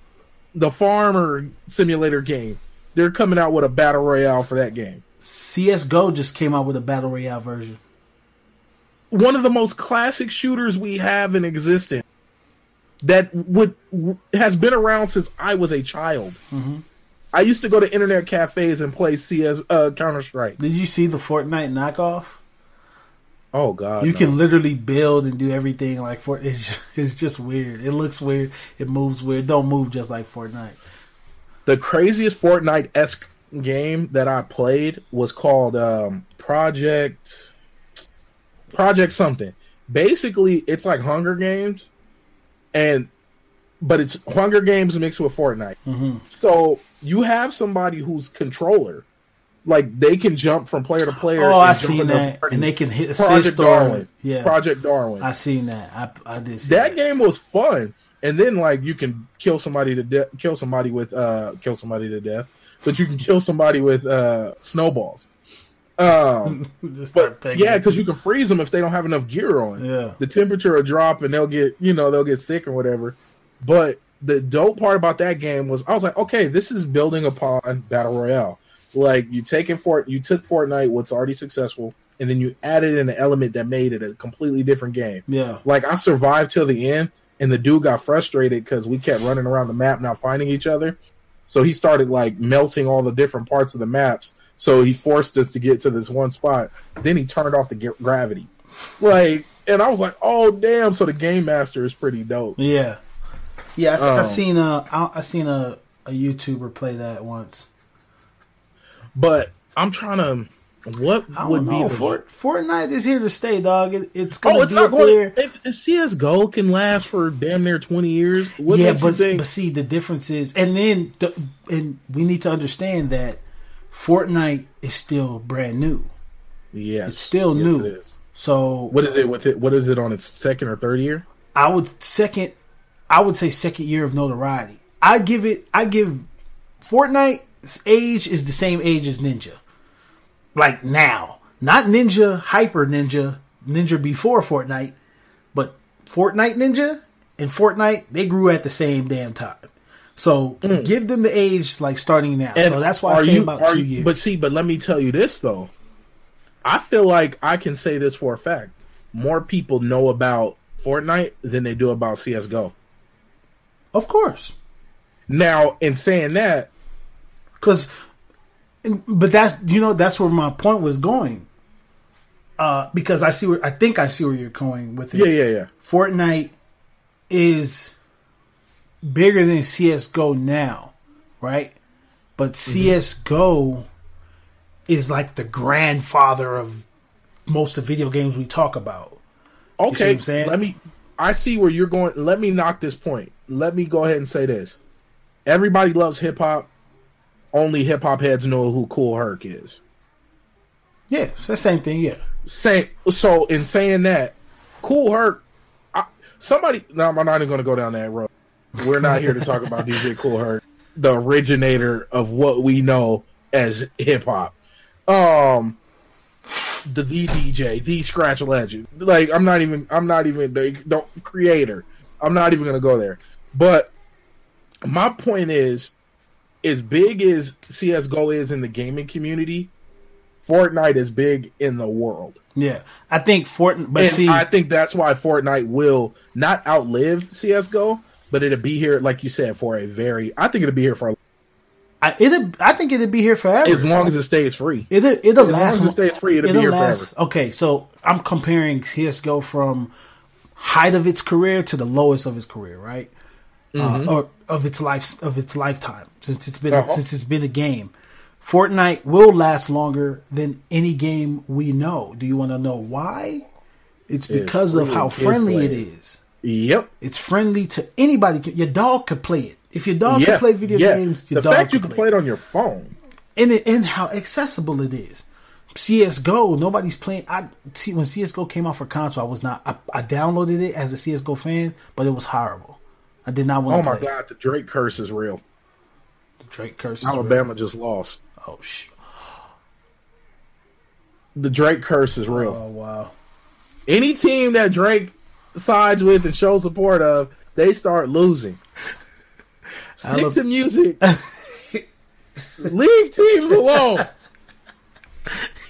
the farmer simulator game. They're coming out with a Battle Royale for that game. CSGO just came out with a Battle Royale version. One of the most classic shooters we have in existence that has been around since I was a child. Mm-hmm. I used to go to internet cafes and play Counter-Strike. Did you see the Fortnite knockoff? Oh God! You can literally build and do everything like it's just weird. It looks weird. It moves weird. Don't move just like Fortnite. The craziest Fortnite-esque game that I played was called Project something. Basically, it's like Hunger Games, but it's Hunger Games mixed with Fortnite. Mm-hmm. So you have somebody who's controller, like they can jump from player to player. Oh, I seen that, and they can hit assist Darwin. Yeah, Project Darwin. I seen that. I did see that. Game was fun, and then like you can kill somebody to death, but you can kill somebody with snowballs. Because you can freeze them if they don't have enough gear on. Yeah, the temperature will drop and they'll get sick or whatever. But the dope part about that game was I was like, okay, this is building upon Battle Royale. Like you took Fortnite, what's already successful, and then you added in an element that made it a completely different game. Yeah, like I survived till the end, and the dude got frustrated because we kept running around the map not finding each other. So he started like melting all the different parts of the maps. So he forced us to get to this one spot. Then he turned off the gravity. Like, and I was like, oh damn! So the game master is pretty dope. Yeah, yeah. I seen a YouTuber play that once. But I'm trying to. What would be Fortnite is here to stay, dog. It's going to be up there. If CS:GO can last for damn near 20 years, but see the difference is, and we need to understand that Fortnite is still brand new. Yes, it's still new. It is. So what is it with it? What is it on its second or third year? I would say second year of notoriety. I give Fortnite's age is the same age as Ninja. Like now, not Ninja, Hyper Ninja before Fortnite, but Fortnite Ninja and Fortnite, they grew at the same damn time. So give them the age like starting now. And so that's why I say about 2 years. But let me tell you this though. I feel like I can say this for a fact. More people know about Fortnite than they do about CS:GO. Of course. Now, in saying that, but that's where my point was going. Because I think I see where you're going with it. Yeah. Fortnite is bigger than CS:GO now, right? But CS:GO is like the grandfather of most of the video games we talk about. Okay, you see what I'm saying? I see where you're going. Let me knock this point. Let me go ahead and say this. Everybody loves hip hop. Only hip hop heads know who Kool Herc is. Yeah, it's the same thing. Yeah. So in saying that, Kool Herc, no, I'm not even going to go down that road. We're not here to talk about DJ Kool Herc, the originator of what we know as hip hop. The DJ, the scratch legend. Like I'm not even the creator. I'm not even going to go there. But my point is, as big as CSGO is in the gaming community, Fortnite is big in the world. Yeah, I think Fortnite. I think that's why Fortnite will not outlive CS:GO, but it'll be here, like you said, for a very. I think it'll be here for. I think it'll be here forever as long as it stays free. It'll last. As long as it stays free, it'll be here forever. Okay, so I'm comparing CS:GO from height of its career to the lowest of its career, right? Or of its lifetime since it's been a game. Fortnite will last longer than any game we know. Do you want to know why? It's because of how friendly it is. Yep. It's friendly to anybody. Your dog could play it. If your dog can play video games, your dog the fact you can play it on your phone. And how accessible it is. CSGO, nobody's playing. When CSGO came out for console, I downloaded it as a CSGO fan, but it was horrible. I did not want to play. Oh my God, the Drake curse is real. The Drake curse is Alabama real. just lost. Oh, shit. The Drake curse is real. Oh, wow. Any team that Drake sides with and shows support of, they start losing. Stick to music. Leave teams alone.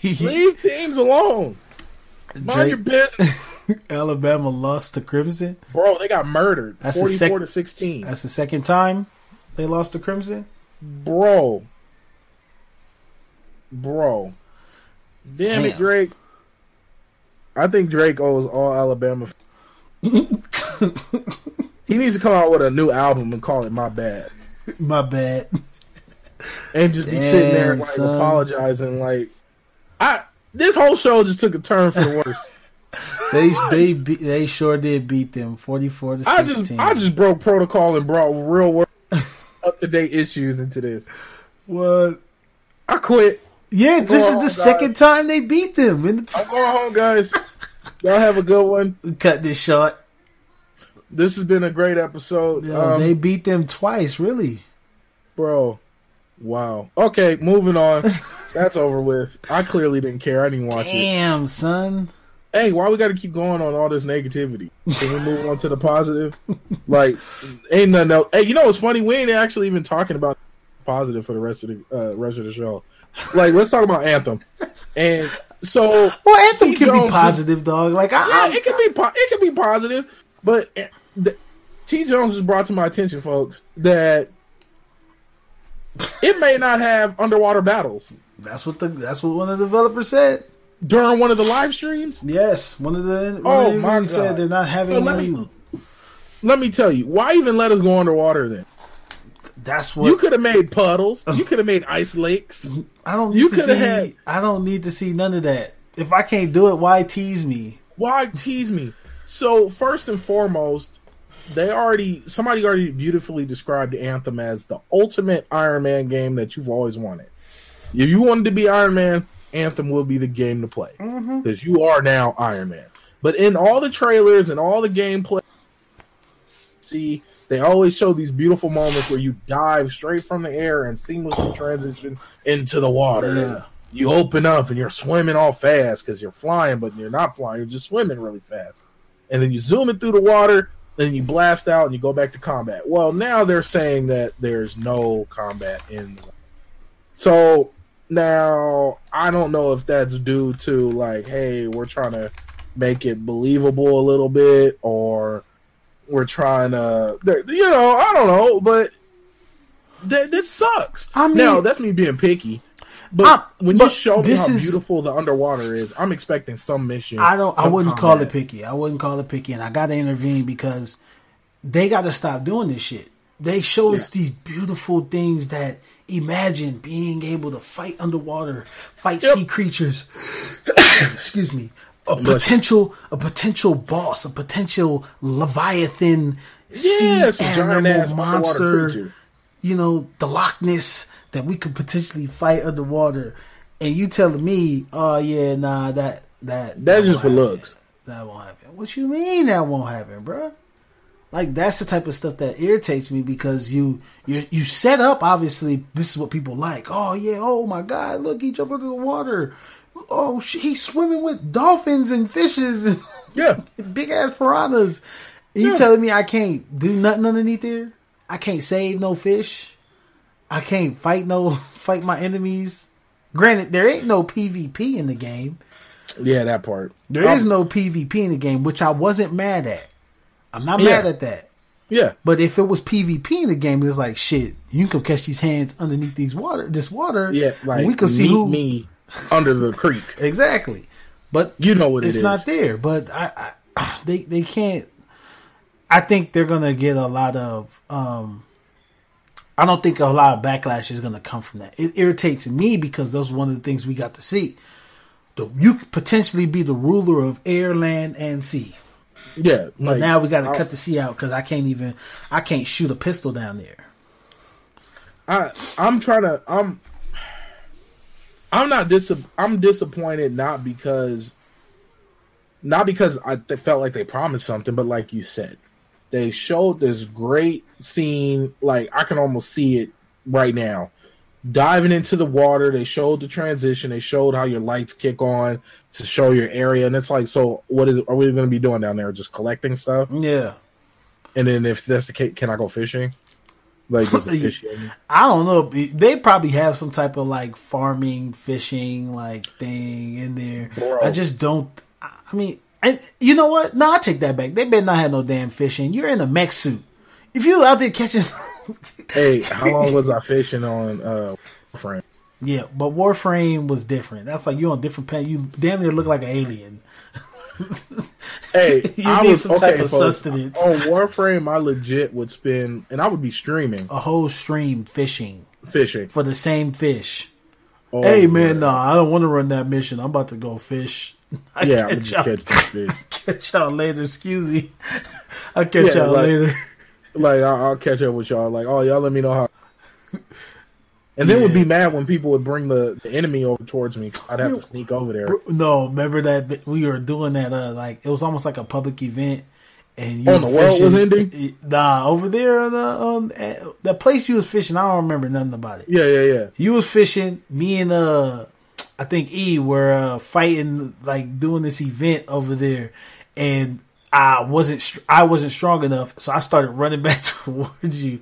Leave teams alone. Mind your business. Alabama lost to Crimson. Bro, they got murdered. That's 44 to 16. That's the second time they lost to Crimson? Bro. Damn it, Drake. I think Drake owes all Alabama. He needs to come out with a new album and call it My Bad. My Bad. And just be sitting there like apologizing like this whole show just took a turn for the worse. They sure did beat them 44 to 16. I just broke protocol and brought real world up to date issues into this. What? I quit. Yeah, this is the second time they beat them. I'm going home, guys. Y'all have a good one. Cut this short. This has been a great episode. They beat them twice, really. Bro. Wow. Okay, moving on. That's over with. I clearly didn't care. I didn't watch it. Damn, son. Hey, why we got to keep going on all this negativity? Can we move on to the positive? Like, ain't nothing else. Hey, you know what's funny? We ain't actually even talking about positive for the rest of the show. Like, let's talk about Anthem. And so, well, Anthem can be positive, dog. Like, it can be positive. But T. Jones just brought to my attention, folks, that it may not have underwater battles. That's what one of the developers said during one of the live streams. Yes, one of the. My God. Said they're not having any. Let me tell you, why even let us go underwater then? That's what you could have made puddles. You could have made ice lakes. I don't need to see none of that. If I can't do it, why tease me? Why tease me? So first and foremost, somebody already beautifully described Anthem as the ultimate Iron Man game that you've always wanted. If you wanted to be Iron Man, Anthem will be the game to play because you are now Iron Man. But in all the trailers and all the gameplay, see, they always show these beautiful moments where you dive straight from the air and seamlessly transition into the water. Yeah. You open up and you're swimming all fast because you're flying, but you're not flying. You're just swimming really fast. And then you zoom it through the water, then you blast out and you go back to combat. Well, now they're saying that there's no combat in the water. So now I don't know if that's due to like, hey, we're trying to make it believable a little bit, or we're trying to, I don't know, but this sucks. I mean, now that's me being picky. But when you show me how beautiful the underwater is, I'm expecting some mission. I wouldn't call it picky. And I got to intervene because they got to stop doing this shit. They show us these beautiful things that imagine being able to fight underwater, fight sea creatures. Excuse me. A potential boss, a potential Leviathan sea animal monster. You know, the Loch Ness that we could potentially fight underwater. And you telling me, oh yeah, nah, that's just for looks. That won't happen. What you mean that won't happen, bro? Like, that's the type of stuff that irritates me, because you set up, obviously, this is what people like. Oh yeah, oh my God, look, he jumped under the water. Oh, he's swimming with dolphins and fishes and big ass piranhas. And you telling me I can't do nothing underneath there? I can't save no fish. I can't fight my enemies. Granted, there ain't no PvP in the game. Yeah, that part. There is no PvP in the game, which I wasn't mad at. I'm not mad at that. Yeah. But if it was PvP in the game, it's like, shit, you can catch these hands underneath this water. Yeah, like, we can see me under the creek. Exactly. But you know what it is. It's not there. But they can't. I think they're gonna get a lot of. I don't think a lot of backlash is gonna come from that. It irritates me because those are one of the things we got to see. You could potentially be the ruler of air, land, and sea. Yeah, but now we got to cut the sea out because I can't shoot a pistol down there. I'm disappointed not because I felt like they promised something, but like you said, they showed this great scene. Like, I can almost see it right now. Diving into the water, they showed the transition. They showed how your lights kick on to show your area, and it's like, so what are we going to be doing down there? Just collecting stuff? Yeah. And then if that's the case, can I go fishing? Like, just fishing? I don't know. They probably have some type of like farming, fishing like thing in there. Bro. I just don't. I mean, and you know what? No, I take that back. They better not have no damn fishing. You're in a mech suit. If you out there catching. Hey, how long was I fishing on Warframe? Yeah, but Warframe was different. That's like you on different planet. You damn near look like an alien. Hey, you need some type of sustenance. On Warframe, I legit would spend, and I would be streaming a whole stream fishing for the same fish. Oh, hey man, nah, I don't want to run that mission. I'm about to go fish. I'm gonna catch this fish. Catch y'all later. Excuse me. I'll catch y'all later. Like, I'll catch up with y'all. Like, oh, y'all let me know how. And then would be mad when people would bring the enemy over towards me. I'd have to sneak over there. No, remember that we were doing that? Like, it was almost like a public event. And the world was ending? Nah, over there the place you was fishing, I don't remember nothing about it. Yeah. You was fishing. Me and I think E were fighting, like doing this event over there, and I wasn't strong enough, so I started running back towards you.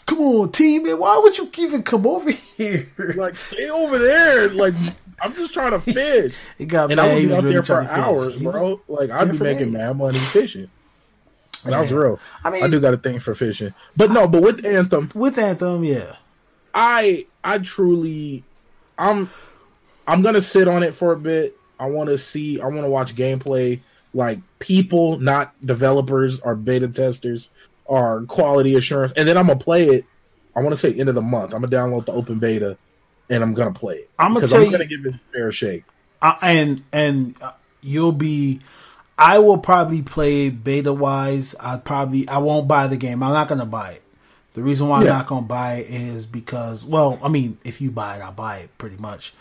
Come on, team, man! Why would you even come over here? Like, stay over there! Like, I'm just trying to fish. It got and mad. I would be out really there for hours, bro. Like, I'd be making mad money fishing. That was real. I mean, I do got a thing for fishing, but with Anthem, yeah. I truly, I'm gonna sit on it for a bit. I want to watch gameplay. Like, people, not developers or beta testers or quality assurance. And then I'm going to play it, I want to say end of the month. I'm going to download the open beta and I'm going to play it. I'm going to give it a fair shake. And I will probably play beta wise. I won't buy the game. I'm not going to buy it. The reason why I'm not going to buy it is because, well, I mean, if you buy it, I'll buy it pretty much.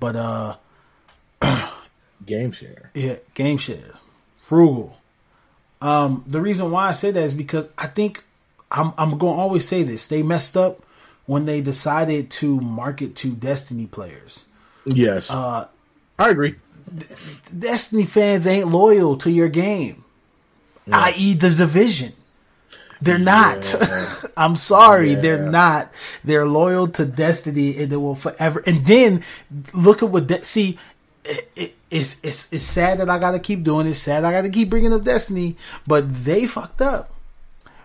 But, game share. Yeah, game share. Frugal. The reason why I say that is because I think I'm going to always say this. They messed up when they decided to market to Destiny players. Yes. I agree. Destiny fans ain't loyal to your game, i.e. the Division. They're not. I'm sorry. They're not. They're loyal to Destiny and they will forever. And then look at what see. It's sad that I got to keep doing it. It's sad I got to keep bringing up Destiny, but they fucked up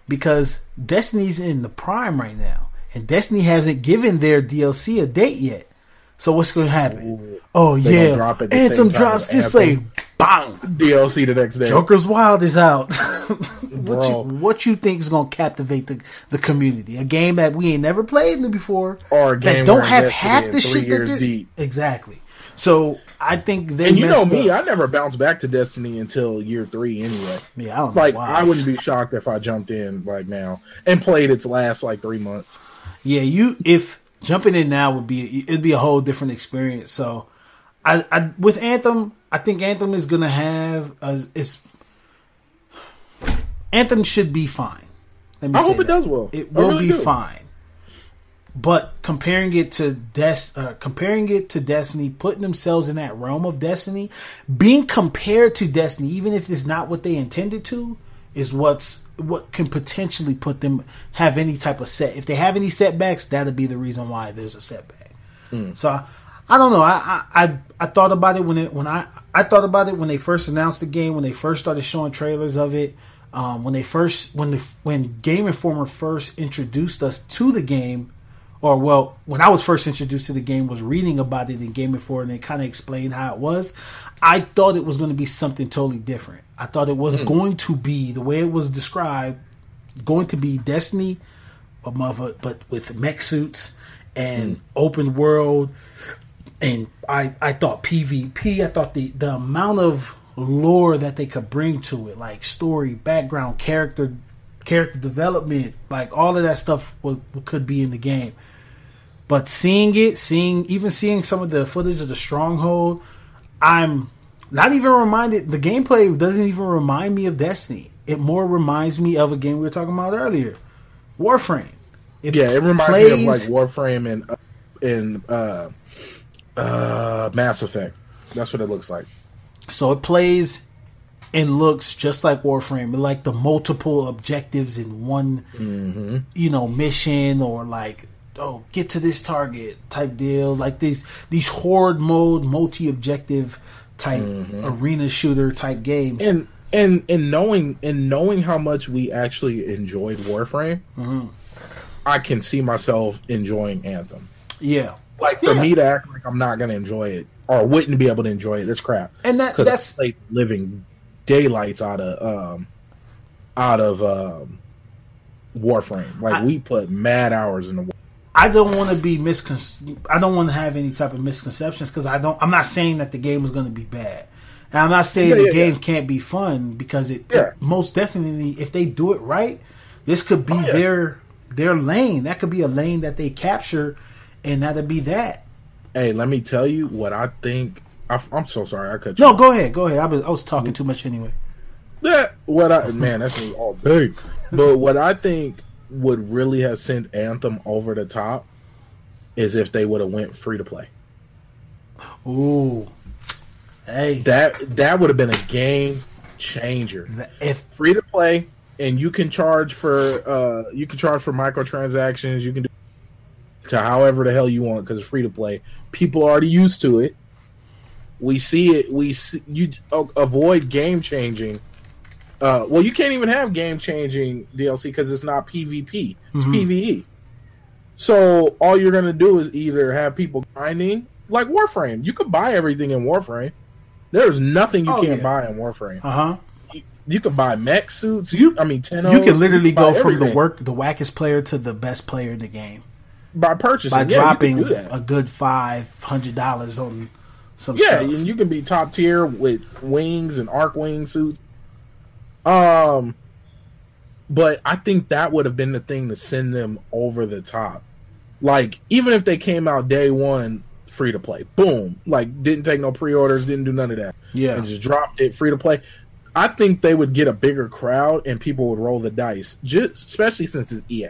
because Destiny's in the prime right now, and Destiny hasn't given their DLC a date yet. So what's going to happen? Anthem drops this way, bang! DLC the next day. Joker's Wild is out. what you think is going to captivate the community? A game that we ain't never played before, or a game that don't have half the shit 3 years deep. Exactly. So I think they. And you know me, up. I never bounced back to Destiny until year 3 anyway. Yeah, I don't know why. I wouldn't be shocked if I jumped in like now and played its last 3 months. Yeah, if jumping in now it'd be a whole different experience. So I with Anthem, I think Anthem is gonna have Anthem should be fine. I hope it does well. It will be fine. But comparing it to Destiny, putting themselves in that realm of Destiny, being compared to Destiny, even if it's not what they intended to, is what can potentially put them have any type of set. If they have any setbacks, that'll be the reason why there's a setback. So I don't know. I thought about it I thought about it when they first announced the game, when they first started showing trailers of it. When Game Informer first introduced us to the game, when I was first introduced to the game, was reading about it in Game Informer, and they kind of explained how it was. I thought it was going to be something totally different. I thought it was going to be, the way it was described, going to be Destiny, but with mech suits and open world. And I thought PvP. I thought the amount of lore that they could bring to it, like story, background, character development, like all of that stuff could be in the game. But seeing some of the footage of the Stronghold, I'm not even reminded. The gameplay doesn't even remind me of Destiny. It more reminds me of a game we were talking about earlier, Warframe. It reminds me of like Warframe and Mass Effect. That's what it looks like. So it plays and looks just like Warframe, like the multiple objectives in one, mission, or like, get to this target type deal, like these horde mode, multi-objective type arena shooter type games. And knowing how much we actually enjoyed Warframe, I can see myself enjoying Anthem. Yeah, like for me to act like I'm not going to enjoy it or wouldn't be able to enjoy it, that's crap. And that's like living daylights out of Warframe. Like we put mad hours in the war. I don't want to be I don't want to have any type of misconceptions, because I'm not saying that the game is going to be bad. And I'm not saying the game can't be fun, because it most definitely, if they do it right, this could be their lane. That could be a lane that they capture, and that'll be that. Hey, let me tell you what I think. I'm so sorry I cut you. No, go ahead. I was talking too much anyway. Yeah, that's me all day. But what I think would really have sent Anthem over the top is if they would have went free to play. Ooh, hey, that would have been a game changer. If free to play, and you can charge for microtransactions. You can do to however the hell you want, because it's free to play. People are already used to it. We see it. You avoid game changing. You can't even have game changing DLC because it's not PvP. It's PvE. So all you're gonna do is either have people grinding, like Warframe. You can buy everything in Warframe. There's nothing you can't buy in Warframe. You can buy mech suits. Tennos. You can literally go from the wackest player to the best player in the game by purchasing, by dropping a good $500 on some stuff. Yeah, and you can be top tier with wings and Arcwing suits. But I think that would have been the thing to send them over the top. Like, even if they came out day one free to play, boom, like didn't take no pre-orders, didn't do none of that, and just dropped it free to play, I think they would get a bigger crowd and people would roll the dice, especially since it's EA.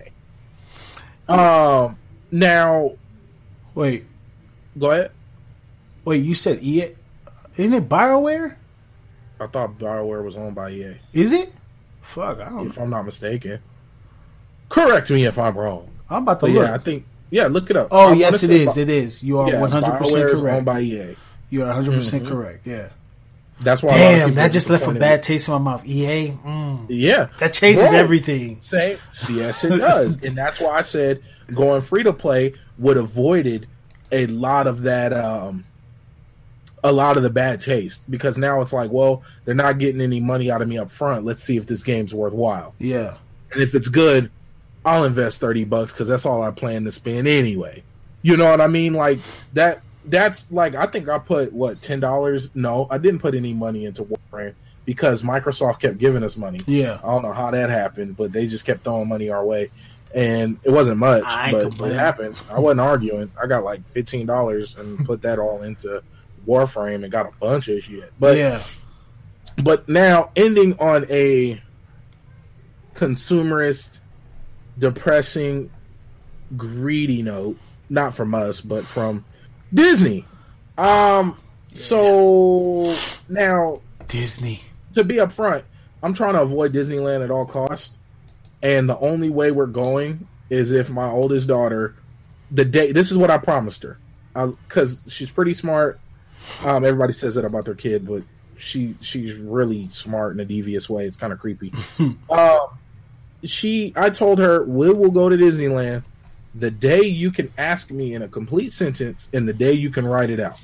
Now, wait, go ahead. Wait, you said EA? Isn't it BioWare? I thought BioWare was owned by EA. Is it? Fuck, I don't know. If I'm not mistaken. Correct me if I'm wrong. I'm about to look. Yeah, I think. Yeah, look it up. Oh, yes, it is. It is. You are 100% correct. Is owned by EA. You are 100% correct. Yeah. That's why. Damn, that just left a bad taste in my mouth. EA. Yeah, that changes everything. Same. Yes, it does, and that's why I said going free to play would avoided a lot of that a lot of the bad taste, because now it's like, well, they're not getting any money out of me up front. Let's see if this game's worthwhile. Yeah. And if it's good, I'll invest $30 because that's all I plan to spend anyway. You know what I mean? Like that's like, I think I put $10? No, I didn't put any money into Warframe because Microsoft kept giving us money. Yeah. I don't know how that happened, but they just kept throwing money our way. And it wasn't much, but it happened. I wasn't arguing. I got like $15 and put that all into Warframe and got a bunch of shit. But yeah. But now, ending on a consumerist, depressing, greedy note, not from us, but from Disney. So now, Disney. To be upfront, I'm trying to avoid Disneyland at all costs. And the only way we're going is if my oldest daughter, this is what I promised her, because she's pretty smart. Everybody says that about their kid, but she's really smart in a devious way. It's kind of creepy. I told her, we will go to Disneyland the day you can ask me in a complete sentence and the day you can write it out.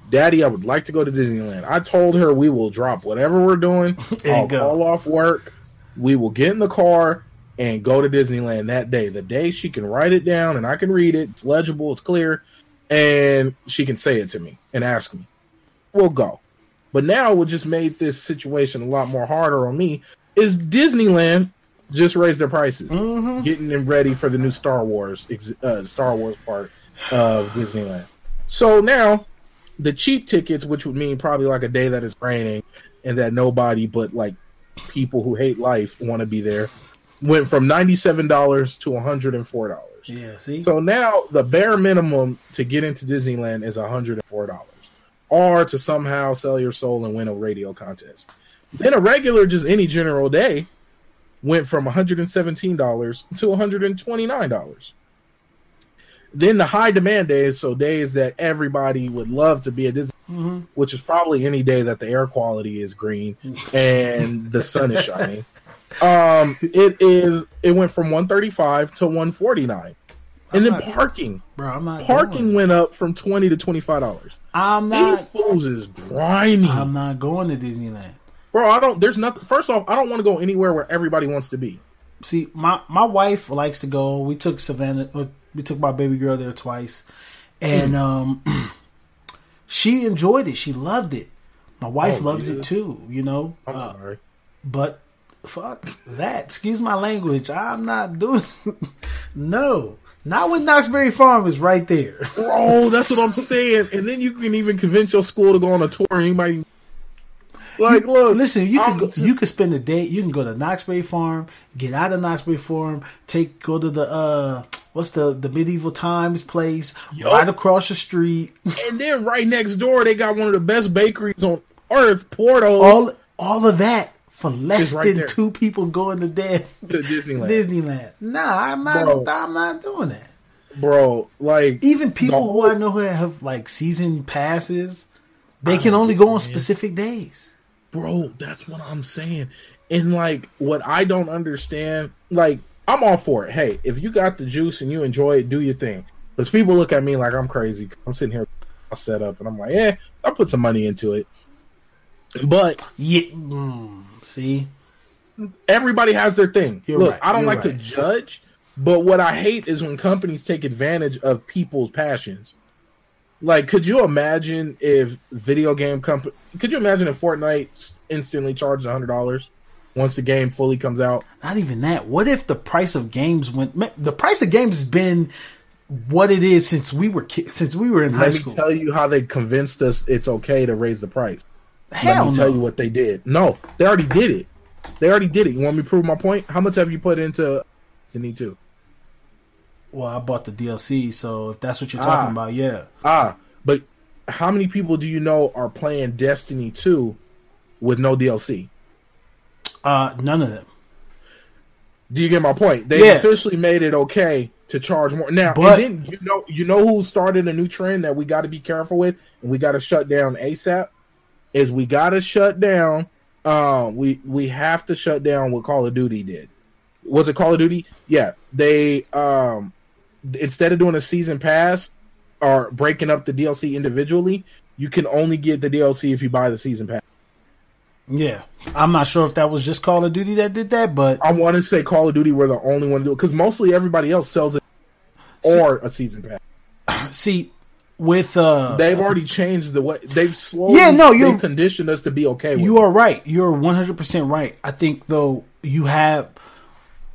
Daddy, I would like to go to Disneyland. I told her we will drop whatever we're doing. I'll call off work. We will get in the car and go to Disneyland that day. The day she can write it down and I can read it. It's legible. It's clear. And she can say it to me and ask me. We'll go. But now what just made this situation a lot more harder on me is Disneyland just raised their prices. Mm-hmm. Getting them ready for the new Star Wars part of Disneyland. So now the cheap tickets, which would mean probably like a day that is raining and that nobody but like people who hate life want to be there, went from $97 to $104. Yeah, see? So now the bare minimum to get into Disneyland is $104, or to somehow sell your soul and win a radio contest. Then a regular, just any general day, went from $117 to $129. Then the high demand days, so days that everybody would love to be at Disney, which is probably any day that the air quality is green and the sun is shining. It went from $135 to $149. And then parking. Bro, I'm not parking went up from $20 to $25. I'm not. These fools is grimy. I'm not going to Disneyland. Bro, there's nothing. First off, I don't want to go anywhere where everybody wants to be. See, my wife likes to go. We took my baby girl there twice. And she enjoyed it. She loved it. My wife loves it too, you know. I'm sorry. But fuck that. Excuse my language. I'm not doing no. Not when Knoxbury Farm is right there. Bro, that's what I'm saying. And then you can even convince your school to go on a tour and you might look. Listen, you could spend the day, you can go to Knoxbury Farm, get out of Knoxbury Farm, go to the what's the medieval times place right across the street. And then right next door they got one of the best bakeries on earth, Porto's. All of that for less than two people going to Disneyland. Nah, I'm not doing that. Bro, like even people who I know who have like season passes, they can only go on specific days. Bro, that's what I'm saying. And like what I don't understand, like I'm all for it. Hey, if you got the juice and you enjoy it, do your thing. Because people look at me like I'm crazy. I'm sitting here set up and I'm like, I'll put some money into it. But see, everybody has their thing. Look, I don't like to judge, but what I hate is when companies take advantage of people's passions. Like, could you imagine if could you imagine if Fortnite instantly charged $100 once the game fully comes out? Not even that. What if the price of games the price of games has been what it is since we were in high school. Let me tell you how they convinced us it's okay to raise the price. Hell Let me tell you what they did. No, they already did it. You want me to prove my point? How much have you put into Destiny 2? Well, I bought the DLC, so if that's what you're talking about, yeah. But how many people do you know are playing Destiny 2 with no DLC? None of them. Do you get my point? They officially made it okay to charge more. Now, and then you know who started a new trend that we got to be careful with and we got to shut down ASAP? Is we got to shut down. We have to shut down what Call of Duty did. Was it Call of Duty? Yeah. They instead of doing a season pass or breaking up the DLC individually, you can only get the DLC if you buy the season pass. Yeah, I'm not sure if that was just Call of Duty that did that, but I want to say Call of Duty were the only one to do it because mostly everybody else sells it or a season pass. See, with they've already changed the way they've slowly they've conditioned us to be okay with you are right. You're 100% right. I think though you have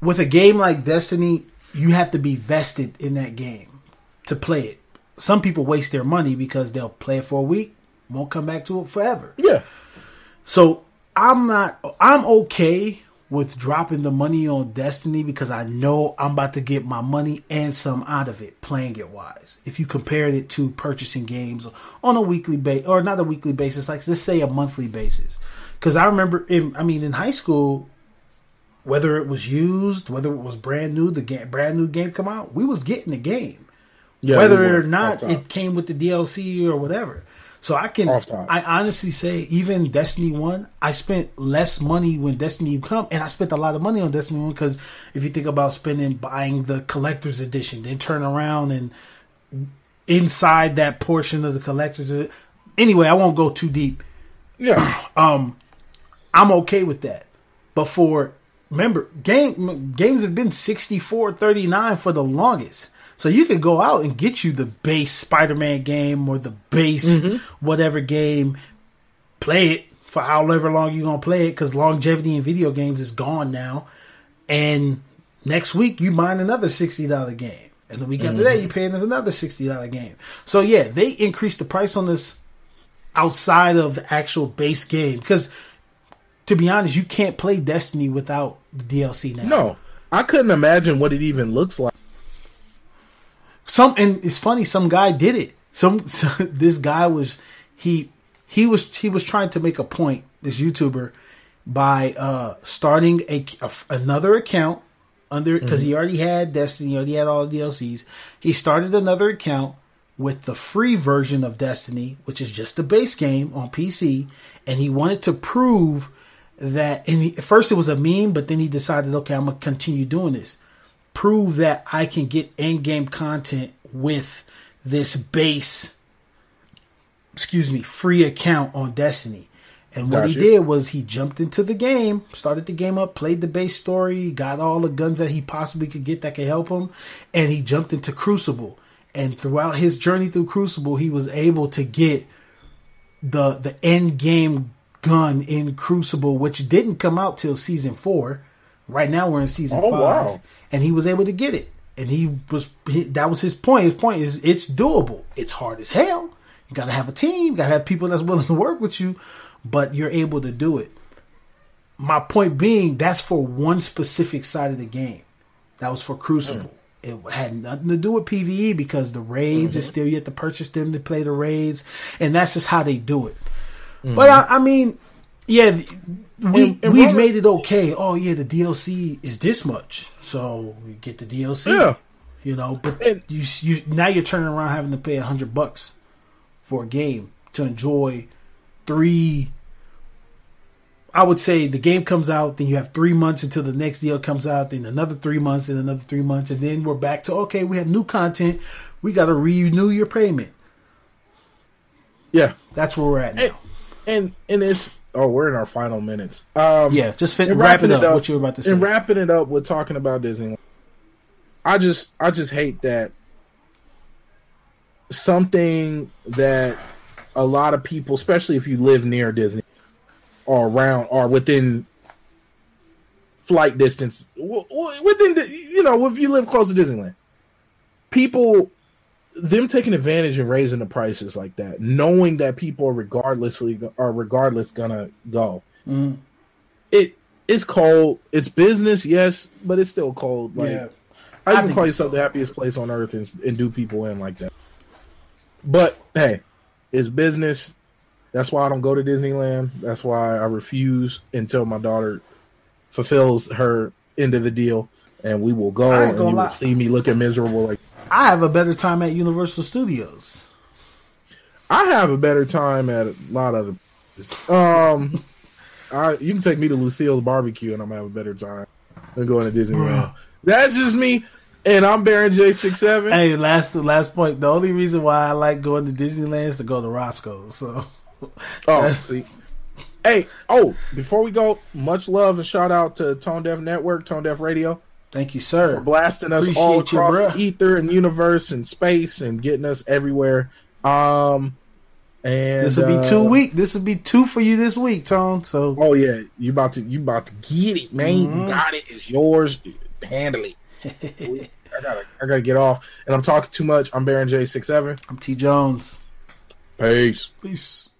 with a game like Destiny, you have to be vested in that game to play it. Some people waste their money because they'll play it for a week, won't come back to it forever. Yeah. So I'm okay with dropping the money on Destiny because I know I'm about to get my money and some out of it, playing it wise. If you compared it to purchasing games on a weekly basis, or not a weekly basis, like let's say a monthly basis. Because I remember, in high school, whether it was used, whether it was brand new, brand new game come out, we was getting the game. Yeah, whether or not it came with the DLC or whatever. So I honestly say, even Destiny 1, I spent less money when Destiny come, and I spent a lot of money on Destiny 1 because if you think about buying the collector's edition, then turn around and inside that portion of the collector's anyway, I won't go too deep. Yeah. I'm okay with that. But remember, games have been $64.39 for the longest. So you could go out and get you the base Spider-Man game or the base whatever game, play it for however long you're going to play it because longevity in video games is gone now. And next week you buying another $60 game. And the week after that you paying another $60 game. So yeah, they increased the price on this outside of the actual base game. Because to be honest, you can't play Destiny without the DLC now. No, I couldn't imagine what it even looks like. And it's funny, some guy did it. This guy was he was trying to make a point, this YouTuber, by starting another account under because he already had Destiny, he already had all the DLCs. He started another account with the free version of Destiny, which is just the base game on PC, and he wanted to prove that. And at first it was a meme, but then he decided, okay, I'm gonna continue doing this. Prove that I can get in-game content with this base, free account on Destiny. And what he did was he jumped into the game, started the game up, played the base story, got all the guns that he possibly could get that could help him, and he jumped into Crucible. And throughout his journey through Crucible, he was able to get the end-game gun in Crucible, which didn't come out till Season 4. Right now we're in Season 5. Wow. And he was able to get it. And that was his point. His point is it's doable. It's hard as hell. You got to have a team. You got to have people that's willing to work with you. But you're able to do it. My point being, that's for one specific side of the game. That was for Crucible. It had nothing to do with PvE because the raids is still, you have to purchase them to play the raids. And that's just how they do it. But I mean, yeah, we've made it okay. Oh yeah, the DLC is this much, so we get the DLC. Yeah, but you now you're turning around having to pay $100 for a game to enjoy 3. I would say the game comes out, then you have 3 months until the next deal comes out, then another 3 months, and another 3 months, and then we're back to okay, we have new content. We got to renew your payment. Yeah, that's where we're at now. And it's. Oh, we're in our final minutes. Just wrapping it up. What you were about to say. And wrapping it up with talking about Disney. I just hate that something that a lot of people, especially if you live near Disney or around or within flight distance, within if you live close to Disneyland, people, them taking advantage and raising the prices like that, knowing that people are regardless gonna go. It's cold. It's business, yes, but it's still cold. Like, yeah, I even call yourself the happiest place on earth and do people in like that. But hey, it's business. That's why I don't go to Disneyland. That's why I refuse until my daughter fulfills her end of the deal, and we will go. And you will see me looking miserable like. I have a better time at Universal Studios. I have a better time at a lot of you can take me to Lucille's barbecue and I'm gonna have a better time than going to Disneyland. That's just me. And I'm Baron J67. Hey, last point. The only reason why I like going to Disneyland is to go to Roscoe's. So, see. Hey, before we go, much love and shout out to Tone Deaf Network, Tone Deaf Radio. Thank you, sir. For blasting us Appreciate all across you, the ether and universe and space and getting us everywhere. And this will be 2 weeks. This will be 2 for you this week, Tone. So, oh yeah, you about to get it, man. You got it. It's yours. Handle it. I gotta get off. And I'm talking too much. I'm Baron J67. I'm T Jones. Peace. Peace.